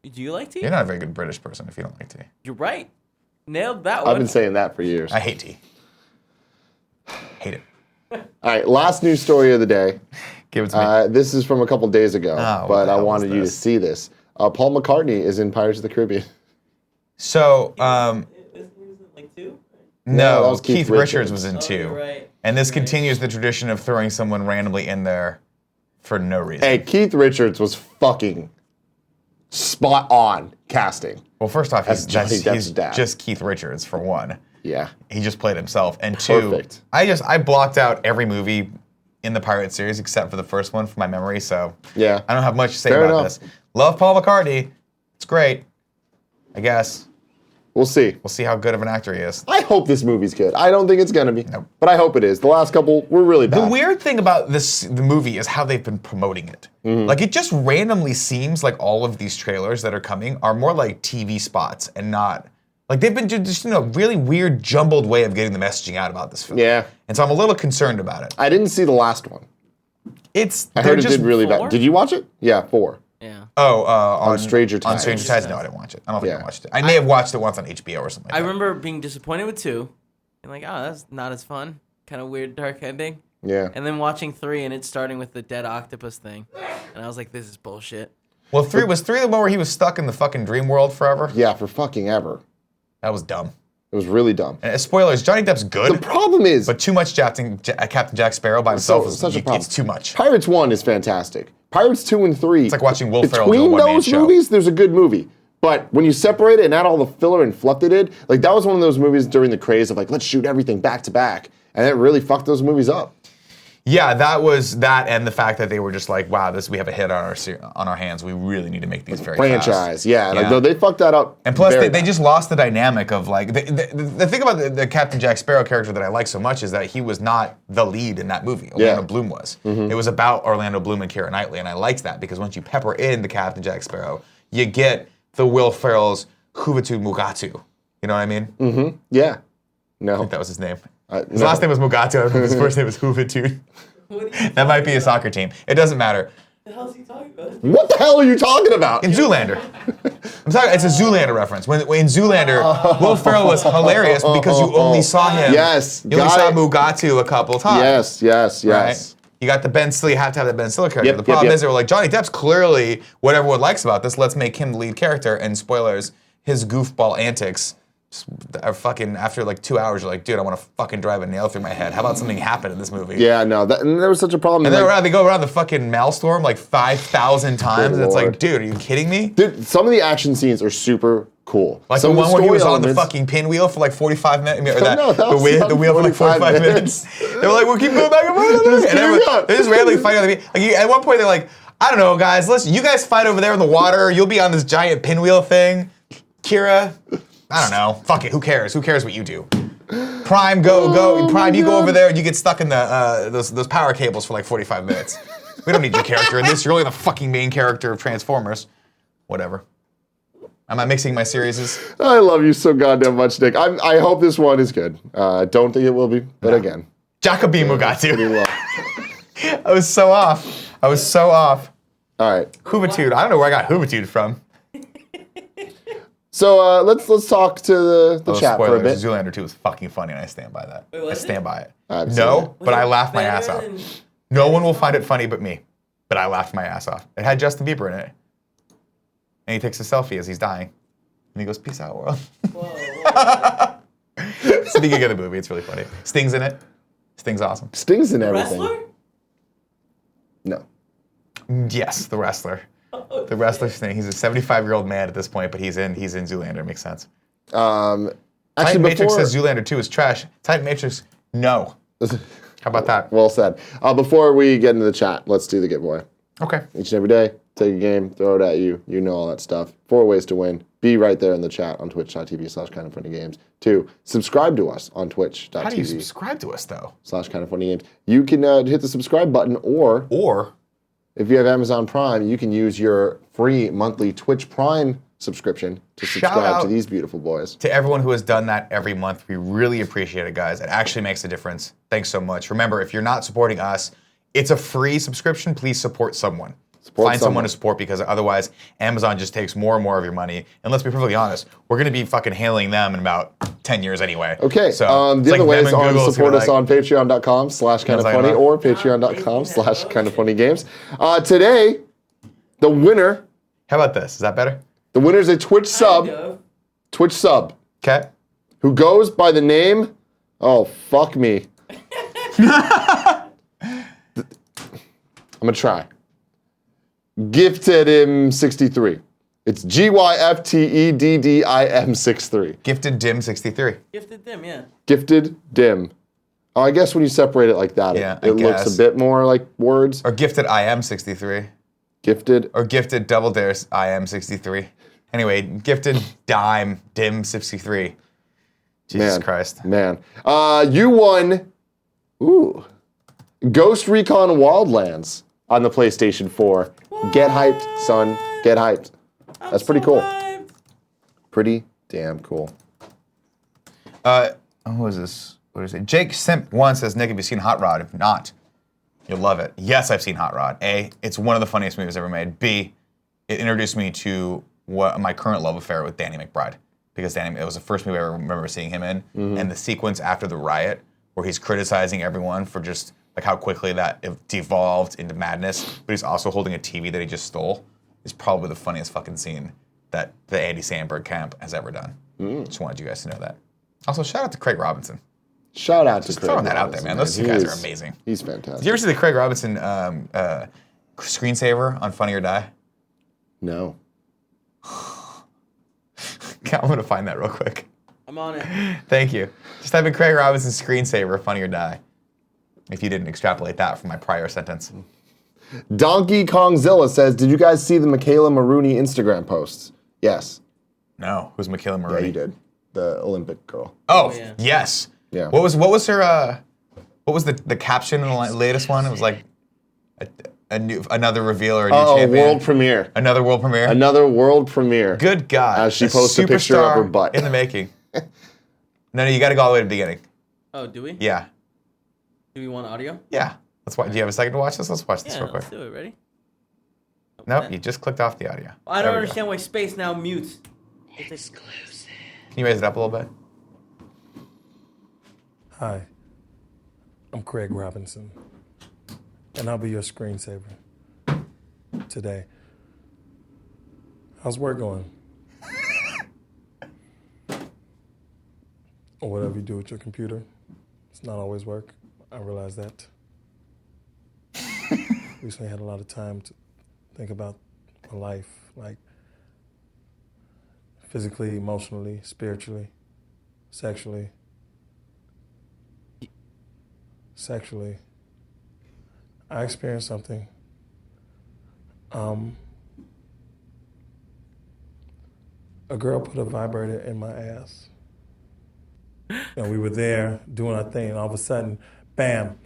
Do you like tea? You're not a very good British person if you don't like tea. You're right. Nailed that one. I've been saying that for years. I hate tea. Hate it. All right, last news story of the day. Give it to me. This is from a couple days ago, Oh, what but the I hell wanted was you to this? see this. Paul McCartney is in Pirates of the Caribbean. So, Isn't he like two? that no, was Keith Keith Richards Richards. was in Oh, two. you're right. And this continues the tradition of throwing someone randomly in there for no reason. Hey, Keith Richards was fucking spot on casting. Well, first off, That's Johnny Depp's he's dad. just Keith Richards, for one. Yeah. He just played himself. And two, Perfect. I blocked out every movie in the Pirate series except for the first one from my memory, so Yeah. I don't have much to say Fair about enough. this. Love Paul McCartney. It's great. I guess. We'll see. We'll see how good of an actor he is. I hope this movie's good. I don't think it's gonna be, Nope. but I hope it is. The last couple were really The bad. weird thing about the movie is how they've been promoting it. Mm-hmm. Like, it just randomly seems like all of these trailers that are coming are more like TV spots and not, like, they've been just in a really weird, jumbled way of getting the messaging out about this film. Yeah. And so I'm a little concerned about it. I didn't see the last one. I I heard it did really four? bad. Did you watch it? Yeah, 4. Yeah. on Stranger On Tides. Stranger Tides, no, I didn't watch it. I don't think Yeah. I watched it. I may have watched it once on HBO or something. I Like that. remember being disappointed with 2, and like, oh, that's not as fun. Kind of weird, dark ending. Yeah. And then watching 3, and it starting with the dead octopus thing, and I was like, this is bullshit. Well, 3 was 3 the one where he was stuck in the fucking dream world forever. Yeah, for fucking ever. That was dumb. It was really dumb. And spoilers: Johnny Depp's good. The problem is, But too much Captain Jack Sparrow by himself is such a problem. It's too much. Pirates 1 is fantastic. Pirates 2 and 3. It's like watching Will Ferrell do a Between one-man those show. movies, there's a good movie. But when you separate it and add all the filler and fluff they did, like that was one of those movies during the craze of like, let's shoot everything back to back. And it really fucked those movies up. Yeah, that was that, and the fact that they were just like, wow, we have a hit on our hands. We really need to make these very fast. Franchise, yeah. Like, Yeah. though they fucked that up. And plus, very they bad. just lost the dynamic of like the thing about the Captain Jack Sparrow character that I like so much is that he was not the lead in that movie. Orlando Bloom was. It was about Orlando Bloom and Keira Knightley, and I liked that because once you pepper in the Captain Jack Sparrow, you get the Will Ferrell's Huvatu Mugatu. You know what I mean? Yeah. No. I think that was his name. His no. last name was Mugatu. His first name was Huvatu. That might be a soccer team. It doesn't matter. What the hell is he talking about? What the hell are you talking about? In Zoolander. I'm sorry, it's a Zoolander reference. When in Zoolander, Will Ferrell was hilarious because you only saw him. Yes, You only saw got it. Mugatu a couple times. Yes. Right? You got the Ben Stiller, you have to have the Ben Stiller character. Yep, The problem yep. is they were like, Johnny Depp's clearly what everyone likes about this. Let's make him the lead character. And spoilers, his goofball antics are fucking, after like 2 hours, you're like, dude, I want to fucking drive a nail through my head. How about something happen in this movie? Yeah, no. And there was such a problem. And like, they go around the fucking Maelstrom like 5,000 times. And it's Lord. like, dude, are you kidding me? dude, some of the action scenes are super cool. Like some the of one where he was story on the elements- fucking pinwheel for like 45 minutes. Or that, No, that was the not wheel for like 45 minutes. They were like, we'll keep going back and forth. Just And keep everyone- going. they're just randomly fighting. Like, at one point, they're like, I don't know, guys. You guys fight over there in the water. You'll be on this giant pinwheel thing. Kira, I don't know. Fuck it. Who cares? Who cares what you do? Prime, go. Prime, you go over there and you get stuck in the those power cables for like 45 minutes. We don't need your character in this. You're only the fucking main character of Transformers. Whatever. Am I mixing my series? I love you so goddamn much, Nick. I hope this one is good. I don't think it will be, but again. Jacobi pretty Mugatu. well. I was so off. All right. Huvitude. I don't know where I got Huvitude from. So let's talk to the Oh, chat for a bit. Zoolander 2 was fucking funny, and I stand by that. Wait, I was it? stand by it. I've seen No, it. but I laughed my ass off. Better than- No one will find it funny but me. But I laughed my ass off. It had Justin Bieber in it. And he takes a selfie as he's dying. And he goes, peace out, world. It's the beginning of the movie. It's really funny. Sting's in it. Sting's awesome. Stings and everything. Wrestler? No. Yes, the wrestler. The wrestler Sting. He's a 75-year-old man at this point, but he's in Zoolander. Makes sense. Actually, Titan Matrix before, says Zoolander 2 is trash. Titan Matrix, no. How about that? well said. Before we get into the chat, let's do the giveaway. Okay. Each and every day, take a game, throw it at you. You know all that stuff. 4 ways to win. Be right there in the chat on twitch.tv/kindoffunnygames. 2, subscribe to us on How do you twitch.tv/kindoffunnygames. subscribe to us, though? You can hit the subscribe button, or Or if you have Amazon Prime, you can use your free monthly Twitch Prime subscription to Shout subscribe out to these beautiful boys. to everyone who has done that every month, we really appreciate it, guys. It actually makes a difference. Thanks so much. Remember, if you're not supporting us, it's a free subscription. Please support someone. Find someone to support, because otherwise Amazon just takes more and more of your money. And let's be perfectly honest, we're going to be fucking hailing them in about 10 years anyway. Okay, So the it's other like way them is and on Google's support who are us like- on patreon.com/kindoffunny or patreon.com/kindoffunnygames. Today, the winner, How about this? Is that better? the winner is a Twitch sub, Okay. who goes by the name, oh, fuck me. I'm going to try. Gifted him 63 It's GYFTEDDIM63. Gifted Dim 63. Gifted them, yeah. Gifted dim. Oh, I guess when you separate it like that, Yeah, it I looks guess. a bit more like words. Or Gifted IM 63. Gifted. Or Gifted Double Dares IM 63. Anyway, Gifted Dime Dim 63. Jesus Christ. Man. You won. Ooh. Ghost Recon Wildlands on the PlayStation 4. What? Get hyped, son. Get hyped. That's pretty cool. Hyped. Pretty damn cool. Who is this? What is it? Jake Simp 1 says, Nick, have you seen Hot Rod? If not, you'll love it. Yes, I've seen Hot Rod. A, it's one of the funniest movies ever made. B, it introduced me to what my current love affair with Danny McBride. Because it was the first movie I remember seeing him in. And the sequence after the riot, where he's criticizing everyone for just like how quickly that devolved into madness, but he's also holding a TV that he just stole, is probably the funniest fucking scene that the Andy Samberg camp has ever done. Just wanted you guys to know that. Also, shout out to Craig Robinson. Shout out to Just Craig throwing that out Robinson, there, man. Those two guys are amazing. He's fantastic. Did you ever see the Craig Robinson screensaver on Funny or Die? No. I'm going to find that real quick. I'm on it. Thank you. Just type in Craig Robinson screensaver, Funny or Die. If you didn't extrapolate that from my prior sentence. Donkey Kongzilla says, did you guys see the Michaela Maroney Instagram posts? Yes. No. Who's Michaela Yeah, Maroney? you did. The Olympic girl. Oh, yeah. yes. Yeah. What was her what was the caption in the latest one? It was like another reveal or a new champion. World premiere. Another world premiere. Another world premiere. Good God. As she posts a picture of her butt. In the making. No, you got to go all the way to the beginning. Oh, do we? Yeah. Do we want audio? Yeah. Let's watch. Do you have a second to watch this? Let's watch this Yeah, real quick. let's do it. Ready? Nope, you just clicked off the audio. I There don't we go. understand why space now mutes. Exclusive. Can you raise it up a little bit? Hi, I'm Craig Robinson, and I'll be your screensaver today. How's work going? Or whatever you do with your computer. It's not always work. I realize that. Recently had a lot of time to think about my life, like physically, emotionally, spiritually, sexually. I experienced something. A girl put a vibrator in my ass. And we were there doing our thing, and all of a sudden, bam,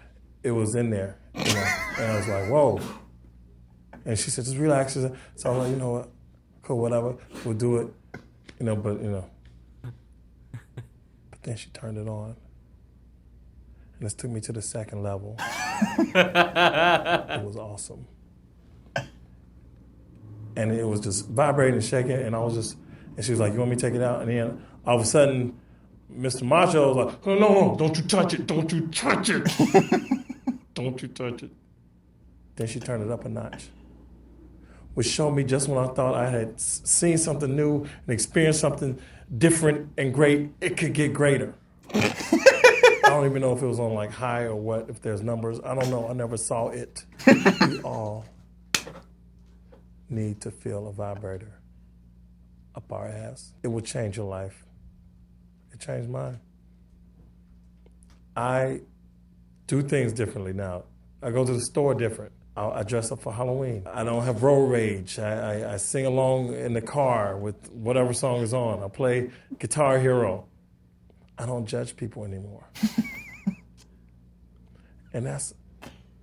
it was in there. You know? And I was like, whoa. And she said, just relax. So I was like, you know what? Cool, whatever. We'll do it. But then she turned it on. And this took me to the second level. It was awesome. And it was just vibrating and shaking, and and she was like, you want me to take it out? And then all of a sudden, Mr. Macho was like, oh, no, don't you touch it, don't you touch it. Don't you touch it. Then she turned it up a notch, which showed me just when I thought I had seen something new and experienced something different and great, it could get greater. I don't even know if it was on like high or what, if there's numbers. I don't know. I never saw it. We all need to feel a vibrator up our ass. It will change your life. It changed mine. I do things differently now. I go to the store different. I dress up for Halloween. I don't have road rage. I sing along in the car with whatever song is on. I play Guitar Hero. I don't judge people anymore. And that's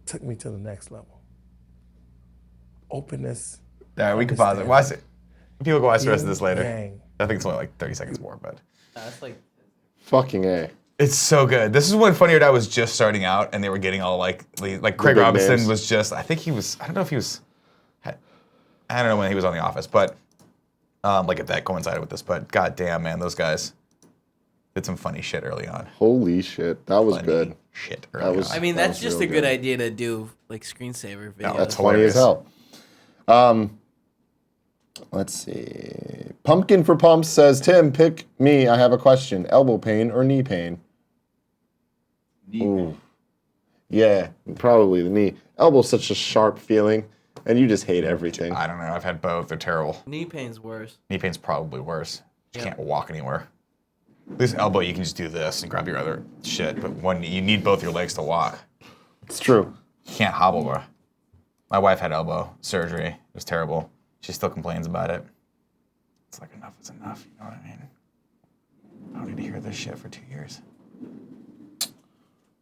took me to the next level. Openness. All right, we can pause it. Watch it. People can watch the rest of this later. Yang. I think it's only like 30 seconds more, but That's like. Fucking A. it's so good. This is when Funny or Die was just starting out, and they were getting all like Craig big Robinson names. was just. I think he was. I don't know if he was. I don't know when he was on The Office, but like if that coincided with this. But goddamn, man, those guys did some funny shit early on. Holy shit. That was Funny good. Shit That early was- on. I mean, That that's was just real a good good. idea to do, like screensaver videos. That's Funny as hilarious. hell. Let's see. Pumpkin for Pumps says, Tim, pick me. I have a question. Elbow pain or knee pain? Ooh. Yeah, probably the knee. Elbow's such a sharp feeling. And you just hate everything. I don't know. I've had both. They're terrible. Knee pain's worse. Knee pain's probably worse. You Yep. can't walk anywhere. This elbow, you can just do this and grab your other shit. But when you need both your legs to walk, It's true. you can't hobble, bro. My wife had elbow surgery. It was terrible. She still complains about it. It's like enough is enough. You know what I mean? I don't need to hear this shit for 2 years.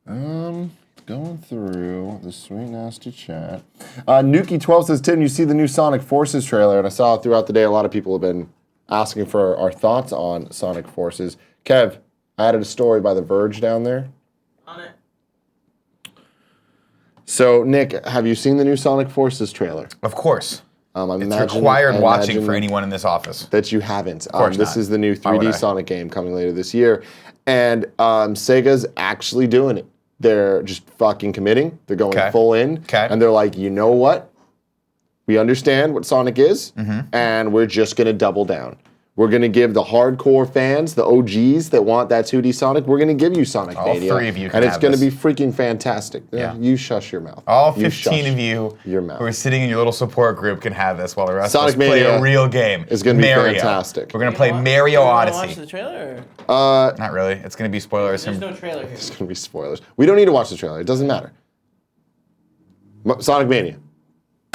Going through the sweet nasty chat. Nuki12 says, Tim, you see the new Sonic Forces trailer, and I saw throughout the day a lot of people have been asking for our thoughts on Sonic Forces. Kev, I added a story by The Verge down there. On it. So, Nick, have you seen the new Sonic Forces trailer? Of course. It's It's required watching for anyone in this office. that you haven't. course This not. is the new Why would 3D I? Sonic game coming later this year. And Sega's actually doing it. They're just fucking committing. They're going Okay. full in. Okay. And they're like, you know what? We understand what Sonic is, Mm-hmm. and we're just going to double down. We're going to give the hardcore fans, the OGs that want that 2D Sonic, we're going to give you Sonic All Mania. three of you can And it's have going to this. be freaking fantastic. Yeah. You shush your mouth. All You 15 shush of you your mouth. who are sitting in your little support group can have this while the rest Sonic of us play Mania a real game. is gonna be Mario. fantastic. We're going to play Mario You wanna Odyssey. watch the trailer? Not really. It's going to be spoilers. There's no trailer here. It's going to be spoilers. We don't need to watch the trailer. It doesn't matter. Sonic Mania.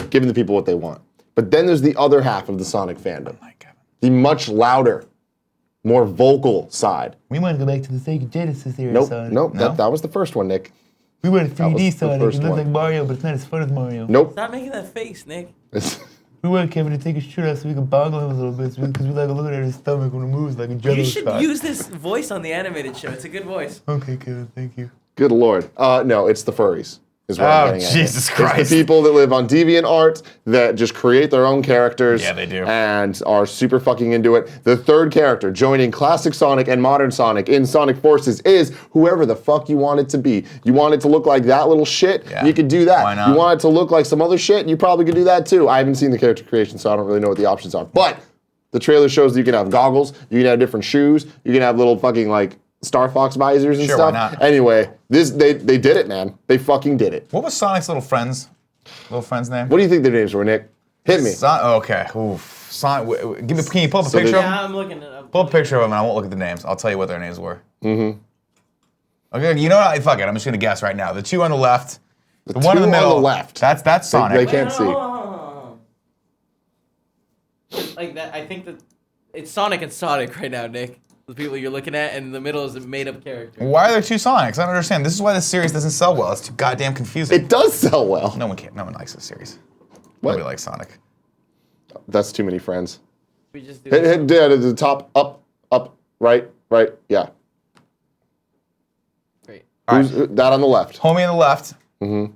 Giving the people what they want. But then there's the other half of the Sonic fandom. The much louder, more vocal side. We want to go back to the Sega Gettys era, Nope, Sonic. nope. No? That was the first one, Nick. We want a was 3D the Sonic. first It looks one. like Mario, but it's not as fun as Mario. Nope. Stop making that face, Nick. We want Kevin to take his shirt off so we can boggle him a little bit because we like looking at his stomach when it moves like a jello You should shot. use this voice on the animated show. It's a good voice. Okay, Kevin, thank you. Good Lord. No, it's the furries. Is what I'm Oh, getting at. Jesus It's Christ. the people that live on DeviantArt that just create their own characters. Yeah, they do. And are super fucking into it. The third character joining classic Sonic and modern Sonic in Sonic Forces is whoever the fuck you want it to be. You want it to look like that little shit? Yeah. You could do that. Why not? You want it to look like some other shit? You probably could do that too. I haven't seen the character creation, so I don't really know what the options are. But the trailer shows that you can have goggles, you can have different shoes, you can have little fucking like Star Fox visors and Sure, why stuff. not? Anyway, they did it, man. They fucking did it. What was Sonic's little friend's name? What do you think their names were, Nick? Hit me. Okay. Oof. Can you pull up a So picture of them? Yeah, I'm looking it up. Pull up a picture of them and I won't look at the names. I'll tell you what their names were. Mm-hmm. Okay, you know what? Fuck it. I'm just gonna guess right now. The two on the left, the one in the two on middle. the left. That's Sonic. They can't see. Like that, I think that it's Sonic and Sonic right now, Nick. The people you're looking at, and the middle is a made-up character. Why are there two Sonics? I don't understand. This is why this series doesn't sell well. It's too goddamn confusing. It does sell well. No one can. No one likes this series. What? Nobody likes Sonic. That's too many friends. We just do Hit, this. hit to the top, up, right, yeah. Great. Who's that on the left? Homie on the left. Homie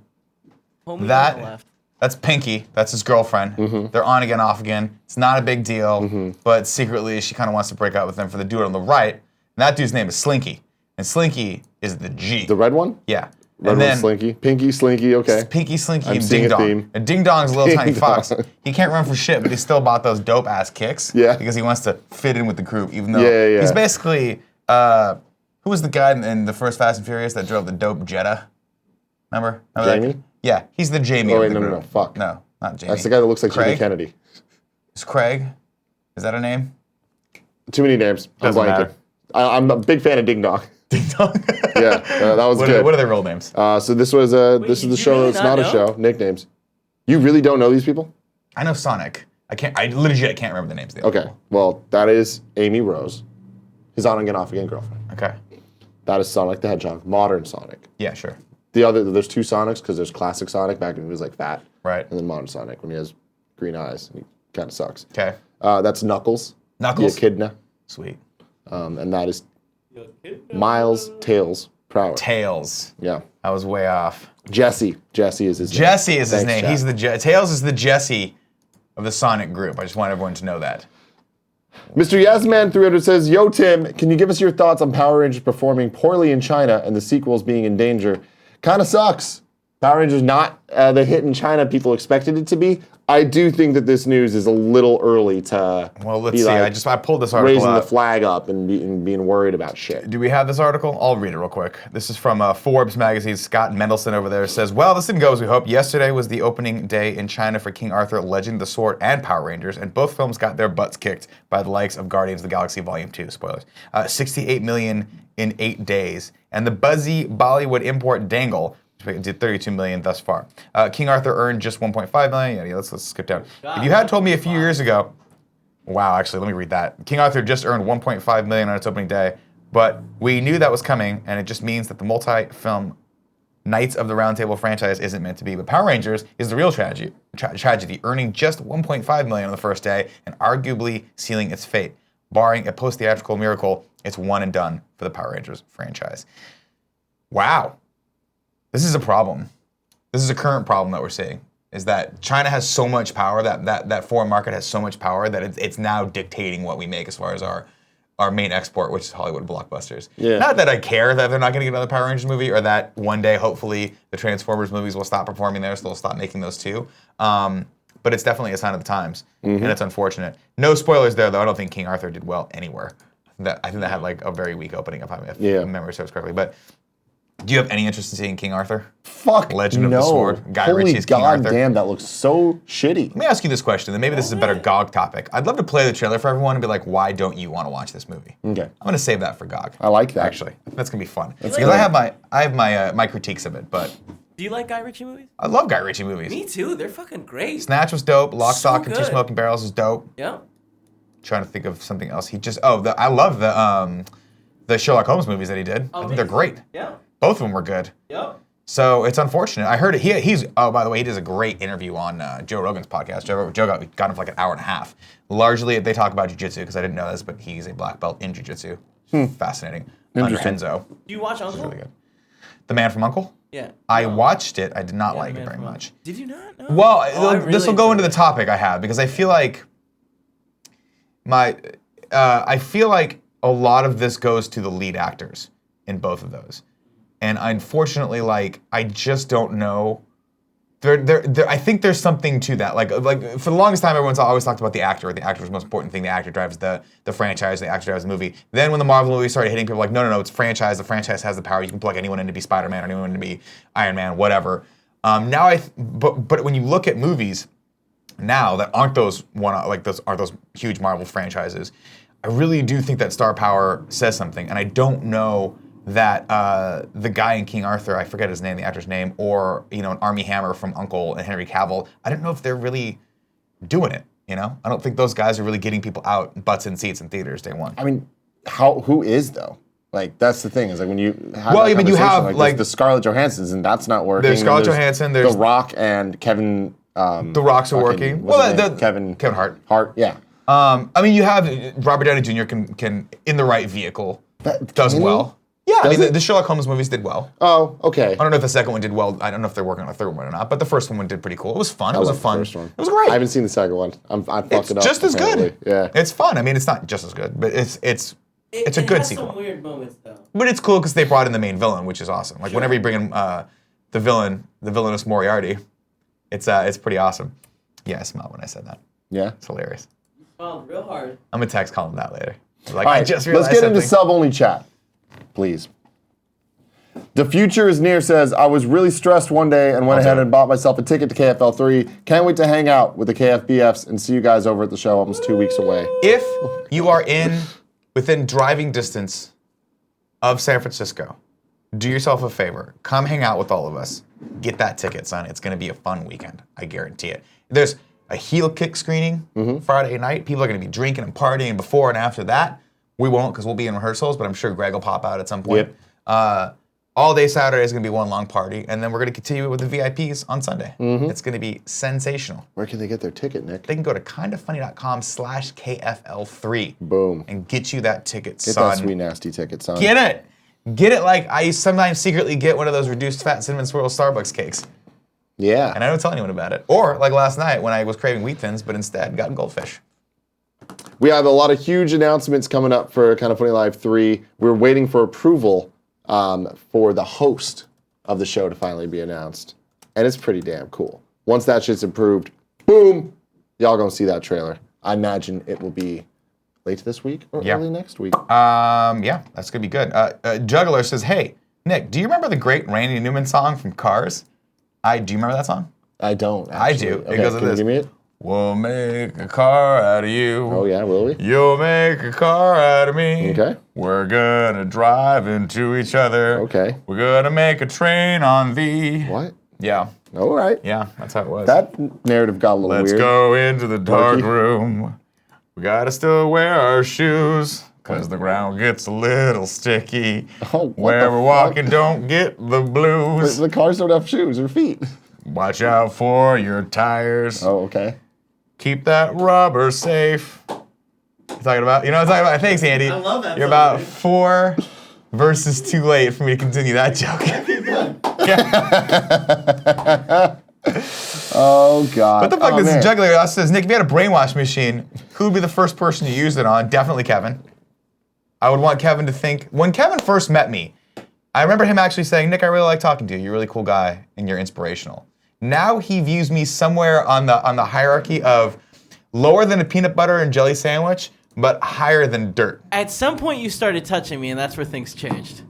That- on the left. That's Pinky. That's his girlfriend. Mm-hmm. They're on again, off again. It's not a big deal, but secretly she kind of wants to break up with him for the dude on the right. And that dude's name is Slinky. And Slinky is the G. The red one? Yeah. Red and one, then Slinky. Pinky, Slinky, okay. Pinky, Slinky, I'm and seeing Ding a Dong. theme. And Ding Dong's a little tiny Ding fox. Dong. He can't run for shit, but he still bought those dope ass kicks. Yeah. Because he wants to fit in with the group, even though Yeah. he's basically who was the guy in the first Fast and Furious that drove the dope Jetta? Remember that Jamie? guy? Yeah, he's the Jamie. Oh, of wait, the no, group. fuck. No, not Jamie. That's the guy that looks like Jimmy Craig? Kennedy. It's Craig. Is that a name? Too many names. I'm Doesn't blanking. matter. I'm a big fan of Ding Dong. Ding Dong. Yeah, that was good. What are their real names? So this was this is did the you show really that's not not a know? show. Nicknames. You really don't know these people? I know Sonic. I legit can't remember the names of the other Okay. Well, that is Amy Rose, his on again, off again girlfriend. people. Okay. That is Sonic the Hedgehog, modern Sonic. Yeah, sure. There's two Sonics because there's classic Sonic back when he was like fat, Right. and then modern Sonic when he has green eyes. And he kind of sucks. Okay. That's Knuckles. Knuckles. The Echidna. Sweet. And that is Miles Tails Prower. Tails. Yeah. I was way off. Jesse. Jesse is his name. Jesse is his Thanks, name. chat. He's the Tails is the Jesse of the Sonic group. I just want everyone to know that. Mr. Yasman300 says, Yo, Tim, can you give us your thoughts on Power Rangers performing poorly in China and the sequels being in danger? Kind of sucks. Power Rangers not the hit in China people expected it to be. I do think that this news is a little early to Well, let's be see. like I pulled this article raising out. the flag up and being worried about shit. Do we have this article? I'll read it real quick. This is from Forbes magazine. Scott Mendelson over there says, well, this didn't go as we hoped. Yesterday was the opening day in China for King Arthur, Legend of the Sword, and Power Rangers, and both films got their butts kicked by the likes of Guardians of the Galaxy Volume 2, spoilers. 68 million in 8 days. And the buzzy Bollywood import Dangle did 32 million thus far. King Arthur earned just 1.5 million. Yeah, let's skip down. If you had told me a few years ago, wow, actually, let me read that. King Arthur just earned 1.5 million on its opening day, but we knew that was coming, and it just means that the multi-film Knights of the Round Table franchise isn't meant to be. But Power Rangers is the real tragedy, earning just 1.5 million on the first day and arguably sealing its fate. Barring a post-theatrical miracle, it's one and done for the Power Rangers franchise. Wow. This is a problem. This is a current problem that we're seeing, is that China has so much power, that foreign market has so much power that it's now dictating what we make as far as our main export, which is Hollywood blockbusters. Yeah. Not that I care that they're not going to get another Power Rangers movie, or that one day, hopefully, the Transformers movies will stop performing there, so they'll stop making those too. But it's definitely a sign of the times, and it's unfortunate. No spoilers there, though. I don't think King Arthur did well anywhere. I think that had like a very weak opening, if memory serves correctly. But do you have any interest in seeing King Arthur? Fuck Legend of the Sword. Guy Holy Ritchie's King Arthur. goddamn, that looks so shitty. Let me ask you this question, and maybe this is a better GOG topic. I'd love to play the trailer for everyone and be like, why don't you want to watch this movie? Okay. I'm going to save that for GOG. I like that. Actually, that's going to be fun. Because good. I have my critiques of it, but Do you like Guy Ritchie movies? I love Guy Ritchie movies. Me too. They're fucking great. Snatch was dope. Lock, So Stock, and Two good. Smoking Barrels is dope. Yeah. Trying to think of something else. I love the Sherlock Holmes movies that he did. I think they're great. Yeah. Both of them were good. Yep. So it's unfortunate. I heard he's. Oh, by the way, he does a great interview on Joe Rogan's podcast. Joe got him for like an hour and a half. Largely, they talk about jiu-jitsu, because I didn't know this, but he's a black belt in jiu-jitsu. Fascinating. Under Henzo. Do you watch Uncle? Really good. The Man from Uncle? Yeah. I watched it. I did not like The it Man very from much. Uncle. Did you not? No. Well, Oh, I really this will go into enjoyed the topic I have, because I feel like a lot of this goes to the lead actors in both of those. And unfortunately, like, I just don't know. I think there's something to that. Like for the longest time, everyone's always talked about the actor. The actor is the most important thing. The actor drives the franchise. The actor drives the movie. Then when the Marvel movies started hitting, people were like, no, it's franchise. The franchise has the power. You can plug anyone in to be Spider-Man or anyone to be Iron Man, whatever. But when you look at movies now that aren't those huge Marvel franchises, I really do think that star power says something. And I don't know that the guy in King Arthur, I forget his name, the actor's name, or an Armie Hammer from Uncle and Henry Cavill, I don't know if they're really doing it. I don't think those guys are really getting people out, butts in seats in theaters day one. I mean, who is though? Like, that's the thing, is like when you have you have like the Scarlett Johanssons, and that's not working. There's Scarlett Johansson, there's The Rock and Kevin. The Rocks are working. Well, Kevin Hart. Hart, yeah. I mean, you have Robert Downey Jr. can in the right vehicle does well. Yeah, I mean, the Sherlock Holmes movies did well. Oh, okay. I don't know if the second one did well. I don't know if they're working on a third one or not, but the first one did pretty cool. It was fun. It was a fun. First one. It was great. I haven't seen the second one. I fucked It's it up. just as apparently. good. Yeah. It's fun. I mean, it's not just as good, but it's a good has sequel. some weird moments though. But it's cool because they brought in the main villain, which is awesome. Like whenever you bring in the villainous Moriarty, it's pretty awesome. Yeah, I smiled when I said that. Yeah. It's hilarious. You smiled real hard. I'm gonna text Colin that later. Like, All right, I just realized let's get into something. sub-only chat, please. The future is near says, I was really stressed one day and went ahead and bought myself a ticket to KFL 3. Can't wait to hang out with the KFBFs and see you guys over at the show almost 2 weeks away. If you are within driving distance of San Francisco, do yourself a favor. Come hang out with all of us. Get that ticket, son. It's going to be a fun weekend. I guarantee it. There's a heel kick screening Friday night. People are going to be drinking and partying before and after that. We won't, because we'll be in rehearsals, but I'm sure Greg will pop out at some point. All day Saturday is going to be one long party, and then we're going to continue with the VIPs on Sunday. It's going to be sensational. Where can they get their ticket, Nick? They can go to kindafunny.com/KFL3. Boom. And get you that ticket, Get son. that sweet nasty ticket, son. Get it. Get it like I sometimes secretly get one of those reduced fat cinnamon swirl Starbucks cakes. Yeah. And I don't tell anyone about it. Or like last night when I was craving wheat thins, but instead got goldfish. We have a lot of huge announcements coming up for Kind of Funny Live 3. We're waiting for approval for the host of the show to finally be announced. and it's pretty damn cool. Once that shit's improved, boom, y'all gonna see that trailer. I imagine it will be late this week or early next week. Yeah, that's gonna be good. Juggler says, "Hey, Nick, do you remember the great Randy Newman song from Cars?" Do you remember that song? I don't. I Actually. do. Okay, It goes like can you this. give me it? We'll make a car out of you. Oh yeah, will we? You'll make a car out of me. Okay. We're gonna drive into each other. Okay. We're gonna make a train on thee. What? Yeah. All right. Yeah, that's how it was. That narrative got a little Let's weird. go into the dark Murky. room. We gotta still wear our shoes, cause the ground gets a little sticky. Oh, what Where the we're fuck? walking, don't get the blues. The cars don't have shoes or feet. Watch out for your tires. Oh, okay. Keep that rubber safe. You talking about? You know what I'm talking about? Thanks, Andy. I love that You're song, about dude. 4 verses too late for me to continue that joke. Oh God. What the fuck? Oh, This man. juggler says, Nick, if you had a brainwash machine, who would be the first person to use it on? Definitely Kevin. I would want Kevin to think. When Kevin first met me, I remember him actually saying, Nick, I really like talking to you. You're a really cool guy and you're inspirational. Now he views me somewhere on the hierarchy of lower than a peanut butter and jelly sandwich, but higher than dirt. At some point, you started touching me, and that's where things changed.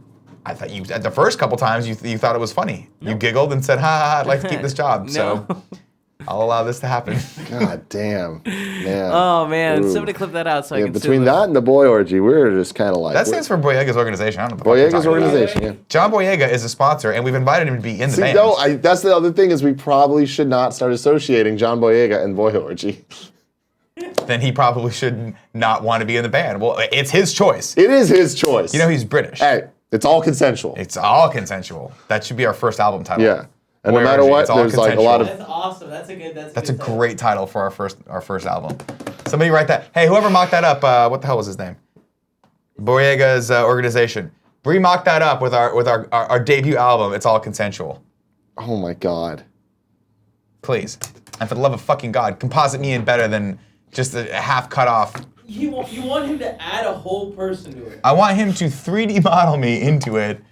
I thought you, at the first couple times, you thought it was funny. You giggled and said, ha, ha, ha, I'd like to keep this job. So I'll allow this to happen. God damn. Man. Oh man, Ooh. somebody clip that out so I Yeah, can between sue that and the boy orgy, we're just kind of like. That stands for Boyega's organization. I don't know what the fuck Boyega's you're talking about. organization, yeah. John Boyega is a sponsor, and we've invited him to be in the See, band. no, that's the other thing is we probably should not start associating John Boyega and Boy Orgy. Then he probably should not want to be in the band. Well, it's his choice. It is his choice. You know he's British. Hey, it's all consensual. It's all consensual. That should be our first album title. Yeah. And Boy no matter Orgy, what, it's all there's like a lot of. That's awesome. That's a good. That's a great title for our first album. Somebody write that. Hey, whoever mocked that up, what the hell was his name? Boyega's organization. Mocked that up with our debut album. It's all consensual. Oh my God. Please, and for the love of fucking God, composite me in better than just a half cut off. You want him to add a whole person to it. I want him to 3D model me into it,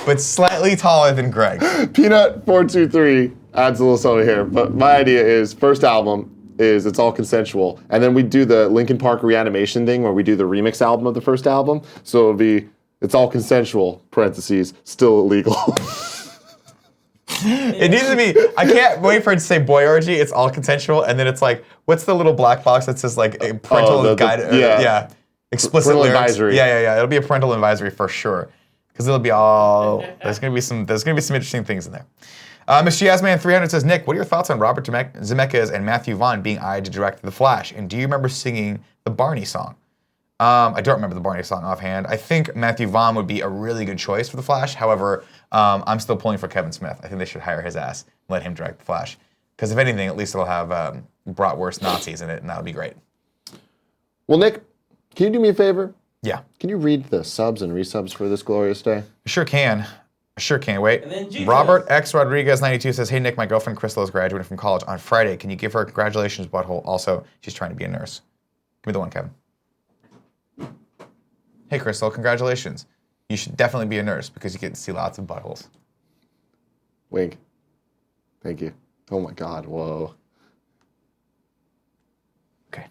but slightly taller than Greg. Peanut423 adds a little something here, but my idea is first album is It's All Consensual, and then we do the Linkin Park reanimation thing where we do the remix album of the first album, so it'll be It's All Consensual, parentheses, still illegal. It needs to be, I can't wait for it to say Boy Orgy, it's all consensual, and then it's like, what's the little black box that says like a parental guide? yeah. Explicit Parental lyrics. advisory. Yeah. It'll be a parental advisory for sure. Because it'll be all, there's gonna be some interesting things in there. Ms. Jasmine300 says, Nick, what are your thoughts on Robert Zemeckis and Matthew Vaughn being eyed to direct The Flash? And do you remember singing the Barney song? I don't remember the Barney song offhand. I think Matthew Vaughn would be a really good choice for The Flash. However, I'm still pulling for Kevin Smith. I think they should hire his ass and let him direct The Flash. Because if anything, at least it'll have bratwurst Nazis in it, and that'll be great. Well, Nick, can you do me a favor? Yeah. Can you read the subs and resubs for this glorious day? Sure can. Wait. And then Jesus. Robert X Rodriguez 92 says, hey Nick, my girlfriend Crystal is graduating from college on Friday. Can you give her a congratulations, butthole? Also, she's trying to be a nurse. Give me the one, Kevin. Hey Crystal, congratulations. You should definitely be a nurse because you get to see lots of buttholes. Wink. Thank you. Oh my God, whoa. Okay.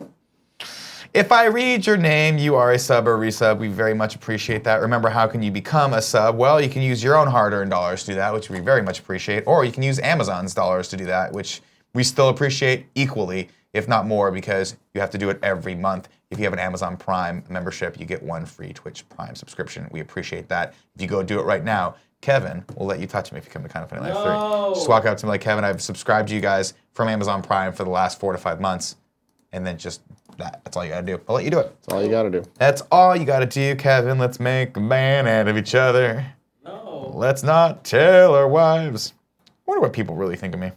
If I read your name, you are a sub or resub. We very much appreciate that. Remember, how can you become a sub? Well, you can use your own hard-earned dollars to do that, which we very much appreciate, or you can use Amazon's dollars to do that, which we still appreciate equally, if not more, because you have to do it every month. If you have an Amazon Prime membership, you get one free Twitch Prime subscription. We appreciate that. If you go do it right now, Kevin will let you touch me if you come to Kind of Funny Live 3. Just walk up to me like, Kevin, I've subscribed to you guys from Amazon Prime for the last 4 to 5 months, and then just that's all you gotta do. I'll let you do it. That's all you gotta do. That's all you gotta do, Kevin. Let's make a man out of each other. No. Let's not tell our wives. I wonder what people really think of me.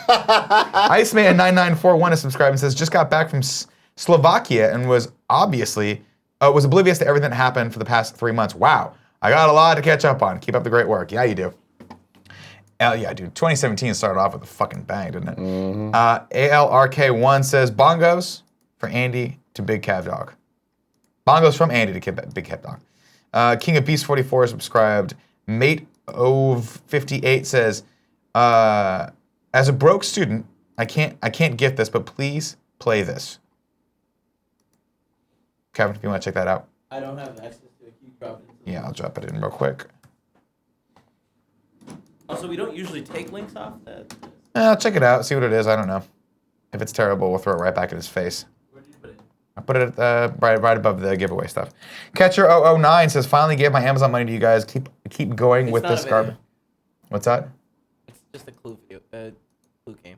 Iceman9941 is subscribed and says, just got back from Slovakia and was oblivious to everything that happened for the past 3 months. Wow, I got a lot to catch up on. Keep up the great work. Yeah, you do. Yeah, dude. 2017 started off with a fucking bang, didn't it? Mm-hmm. ALRK1 says, bongos for Andy to Big Cav Dog. Bongos from Andy to Big Cav Dog. King of Beast 44 subscribed. Mate of 58 says, As a broke student, I can't gift this, but please play this. Kevin, if you want to check that out. I don't have access to it. Can you drop it? Yeah, I'll drop it in real quick. Also, we don't usually take links off that. I'll check it out, see what it is. I don't know. If it's terrible, we'll throw it right back in his face. Where did you put it? I put it right above the giveaway stuff. Catcher009 says, finally gave my Amazon money to you guys. Keep going It's with not this a video. garbage. What's that? It's just a clue video, clue game.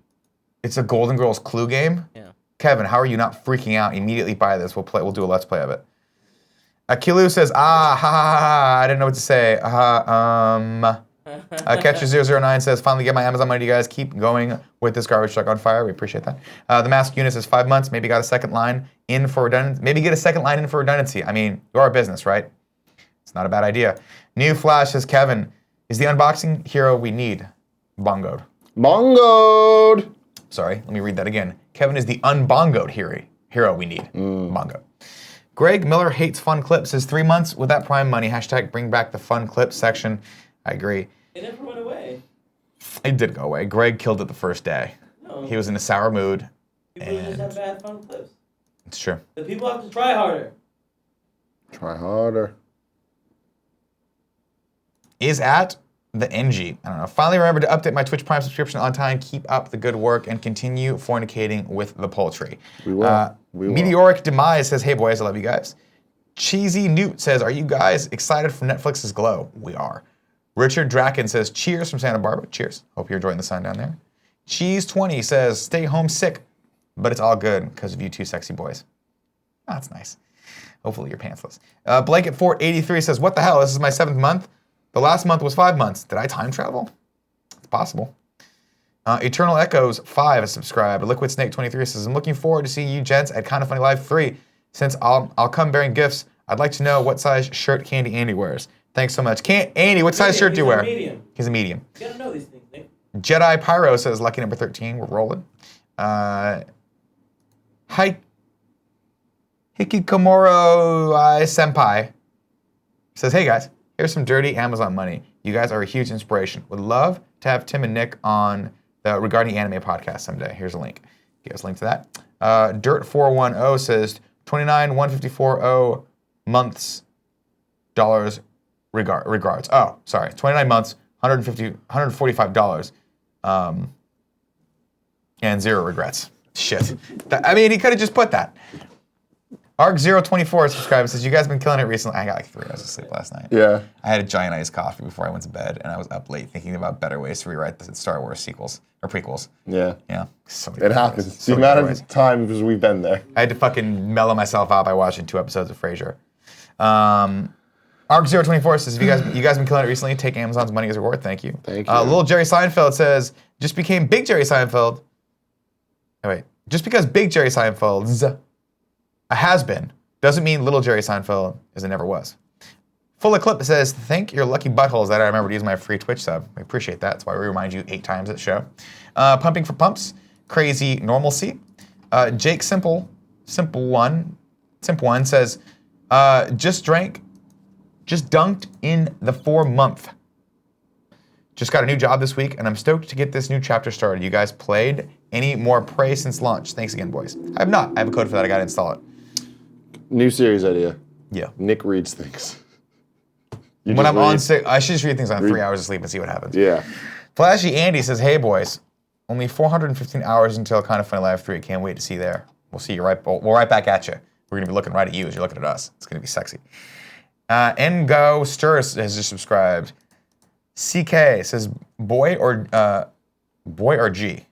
It's a Golden Girls clue game? Yeah. Kevin, how are you not freaking out? Immediately buy this. We'll do a let's play of it. Akilu says, I didn't know what to say. Catcher009 says, finally get my Amazon money to you guys. Keep going with this garbage truck on fire. We appreciate that. The Mask Unit says 5 months. Maybe got a second line in for redundancy. Maybe get a second line in for redundancy. I mean, you are a business, right? It's not a bad idea. New Flash says, Kevin, is the unboxing hero we need bongoed? Bongoed! Sorry, let me read that again. Kevin is the unbongoed hero we need. Bongo. Greg Miller hates fun clips. Says 3 months with that Prime money. Hashtag bring back the fun clips section. I agree. It never went away. It did go away. Greg killed it the first day. No. He was in a sour mood. People just And have bad fun clips. it's true. The people have to try harder. Try harder. Is at the NG. I don't know. Finally remember to update my Twitch Prime subscription on time. Keep up the good work and continue fornicating with the poultry. We will. We will. Meteoric Demise says, hey boys, I love you guys. Cheesy Newt says, are you guys excited for Netflix's Glow? We are. Richard Draken says, cheers from Santa Barbara. Cheers. Hope you're enjoying the sun down there. Cheese20 says, stay home sick, but it's all good because of you two sexy boys. Oh, that's nice. Hopefully you're pantsless. Blanket Fort 83 says, what the hell? This is my 7th month. The last month was 5 months. Did I time travel? It's possible. Eternal Echoes 5 is subscribed. Liquid Snake 23 says, I'm looking forward to seeing you gents at Kinda Funny Live 3. Since I'll come bearing gifts, I'd like to know what size shirt Candy Andy wears. Thanks so much. Andy, what size shirt do you wear? Medium. He's a medium. You gotta know these things, Nick. Jedi Pyro says, lucky number 13. We're rolling. Hikikomoro Senpai says, hey guys, here's some dirty Amazon money. You guys are a huge inspiration. Would love to have Tim and Nick on the Regarding Anime podcast someday. Here's a link. Give us a link to that. Dirt410 says, 29,154 months dollars regards. Oh, sorry. 29 months, $145. And 0 regrets. Shit. I mean, he could have just put that. Arc024 subscribed and says, you guys been killing it recently. I got like 3 hours of sleep last night. Yeah. I had a giant iced coffee before I went to bed, and I was up late thinking about better ways to rewrite the Star Wars sequels, or prequels. Yeah. Yeah. So many It better happens. ways. The So many amount better of ways. time because we've been there. I had to fucking mellow myself out by watching 2 episodes of Frasier. Arc024 says, if you guys been killing it recently, take Amazon's money as a reward. Thank you. Thank you. Little Jerry Seinfeld says, just became Big Jerry Seinfeld. Oh, wait. Just because Big Jerry Seinfeld's a has-been doesn't mean Little Jerry Seinfeld is and never was. Full of Clip says, thank your lucky buttholes that I remember to use my free Twitch sub. I appreciate that. That's why we remind you 8 times at the show. Pumping for Pumps, Crazy Normalcy. Jake Simple One says, just dunked in the 4-month. Just got a new job this week, and I'm stoked to get this new chapter started. You guys played any more Prey since launch? Thanks again, boys. I have not. I have a code for that. I got to install it. New series idea. Yeah. Nick reads things. You When just I'm on read- sick, I should just read things on 3 hours of sleep and see what happens. Yeah. Flashy Andy says, hey, boys. Only 415 hours until Kinda Funny Live 3. Can't wait to see you there. We'll see you we'll right back at you. We're going to be looking right at you as you're looking at us. It's going to be sexy. Ngo Stirs has just subscribed. CK says, boy or G?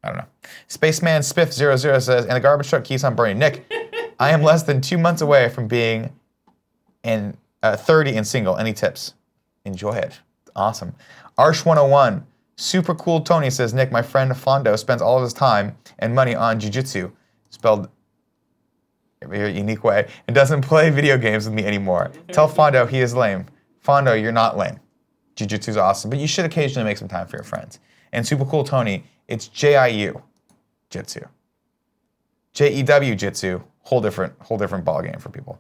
I don't know. Spaceman Spiff00 says, and the garbage truck keeps on burning. Nick, I am less than 2 months away from being 30 and single. Any tips? Enjoy it. Awesome. Arsh101, super cool Tony says, Nick, my friend Fondo spends all of his time and money on jiu-jitsu, spelled in a unique way, and doesn't play video games with me anymore. Tell Fondo he is lame. Fondo, you're not lame. Jiu-jitsu's awesome, but you should occasionally make some time for your friends. And super cool Tony, it's JIU Jitsu. JEW Jitsu, whole different ball game for people.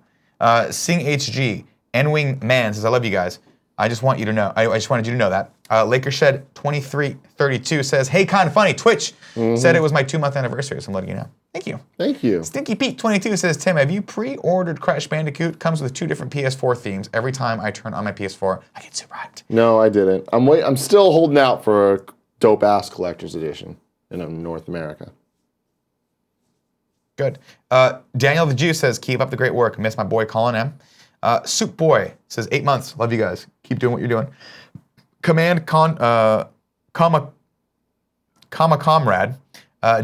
Sing HG, N-Wing Man says, I love you guys. I just want you to know. I just wanted you to know that. LakersShed2332 says, hey, kind of funny. Twitch said it was my 2-month anniversary, so I'm letting you know. Thank you. Thank you. Stinky Pete 22 says, Tim, have you pre-ordered Crash Bandicoot? Comes with 2 different PS4 themes. Every time I turn on my PS4, I get super hyped. No, I didn't. I'm still holding out for a dope-ass collector's edition in North America. Good. Daniel the Jew says, keep up the great work. Miss my boy Colin M. Soup Boy says, 8 months. Love you guys. Keep doing what you're doing. Comrade.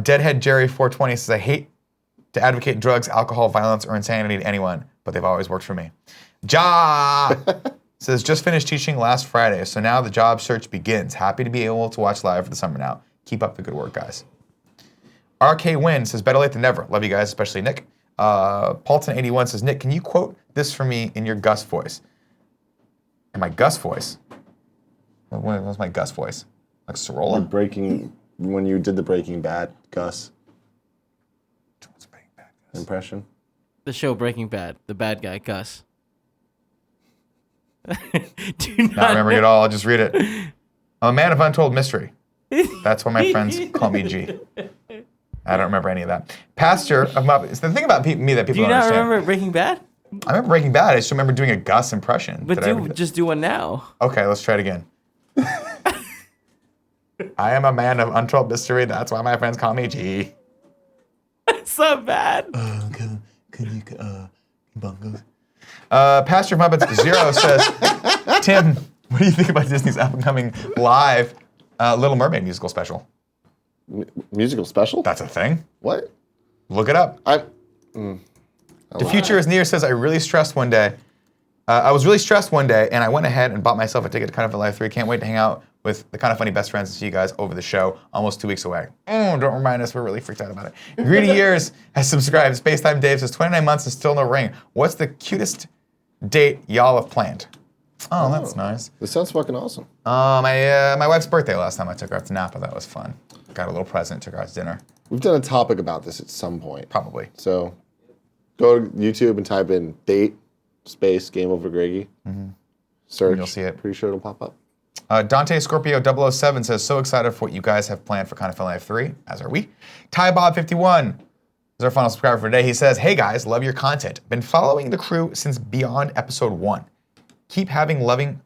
Deadhead Jerry 420 says, I hate to advocate drugs, alcohol, violence, or insanity to anyone, but they've always worked for me. Ja says, just finished teaching last Friday, so now the job search begins. Happy to be able to watch live for the summer now. Keep up the good work, guys. RK Win says, better late than never. Love you guys, especially Nick. Paulton81 says, Nick, can you quote this for me in your Gus voice? In my Gus voice? What was my Gus voice? Like Sorolla? When you did the Breaking Bad, Gus. What's Breaking Bad, Gus? Impression? The show Breaking Bad, the bad guy, Gus. Not remembering it all, I'll just read it. I'm a man of untold mystery. That's why my friends call me G. I don't remember any of that. Pastor of Muppets. It's the thing about me that people Do you don't not understand. remember Breaking Bad? I remember Breaking Bad. I just remember doing a Gus impression. But just do one now. Okay, let's try it again. I am a man of untold mystery. That's why my friends call me G. It's so bad. Can you bungos? Pastor of Muppets Zero says, Tim, what do you think about Disney's upcoming live Little Mermaid musical special? Musical special? That's a thing. What? Look it up. The future is near says, I was really stressed one day, and I went ahead and bought myself a ticket to Kind of Funny Live 3. Can't wait to hang out with the Kind of Funny best friends and see you guys over the show. Almost 2 weeks away. Don't remind us. We're really freaked out about it. Greedy Years has subscribed. Spacetime Dave says, 29 months and still no ring. What's the cutest date y'all have planned? Oh, that's nice. This sounds fucking awesome. My wife's birthday last time I took her out to Napa. That was fun. Got a little present, took her out to dinner. We've done a topic about this at some point. Probably. So go to YouTube and type in date space Game Over Greggy. Search. And you'll see it. Pretty sure it'll pop up. Dante Scorpio 007 says, so excited for what you guys have planned for Kind of Funny Live 3, as are we. Ty Bob 51 is our final subscriber for today. He says, hey guys, love your content. Been following the crew since beyond episode 1. Keep having loving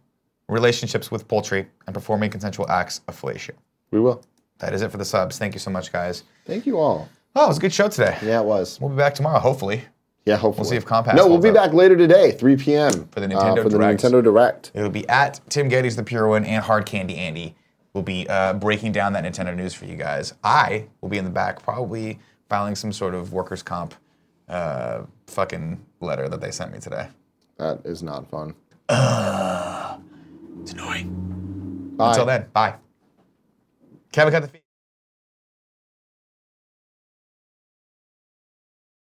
relationships with poultry and performing consensual acts of fellatio. We will. That is it for the subs. Thank you so much, guys. Thank you all. Oh, it was a good show today. Yeah, it was. We'll be back tomorrow, hopefully. Yeah, hopefully. We'll see if Compass No, we'll holds be up. back later today, 3 p.m. For the Nintendo Direct. Nintendo Direct. It'll be at Tim Gettys, the Pure One, and Hard Candy Andy. We'll be breaking down that Nintendo news for you guys. I will be in the back, probably filing some sort of workers' comp fucking letter that they sent me today. That is not fun. It's annoying. Bye. Until then, bye. Kevin cut the feed.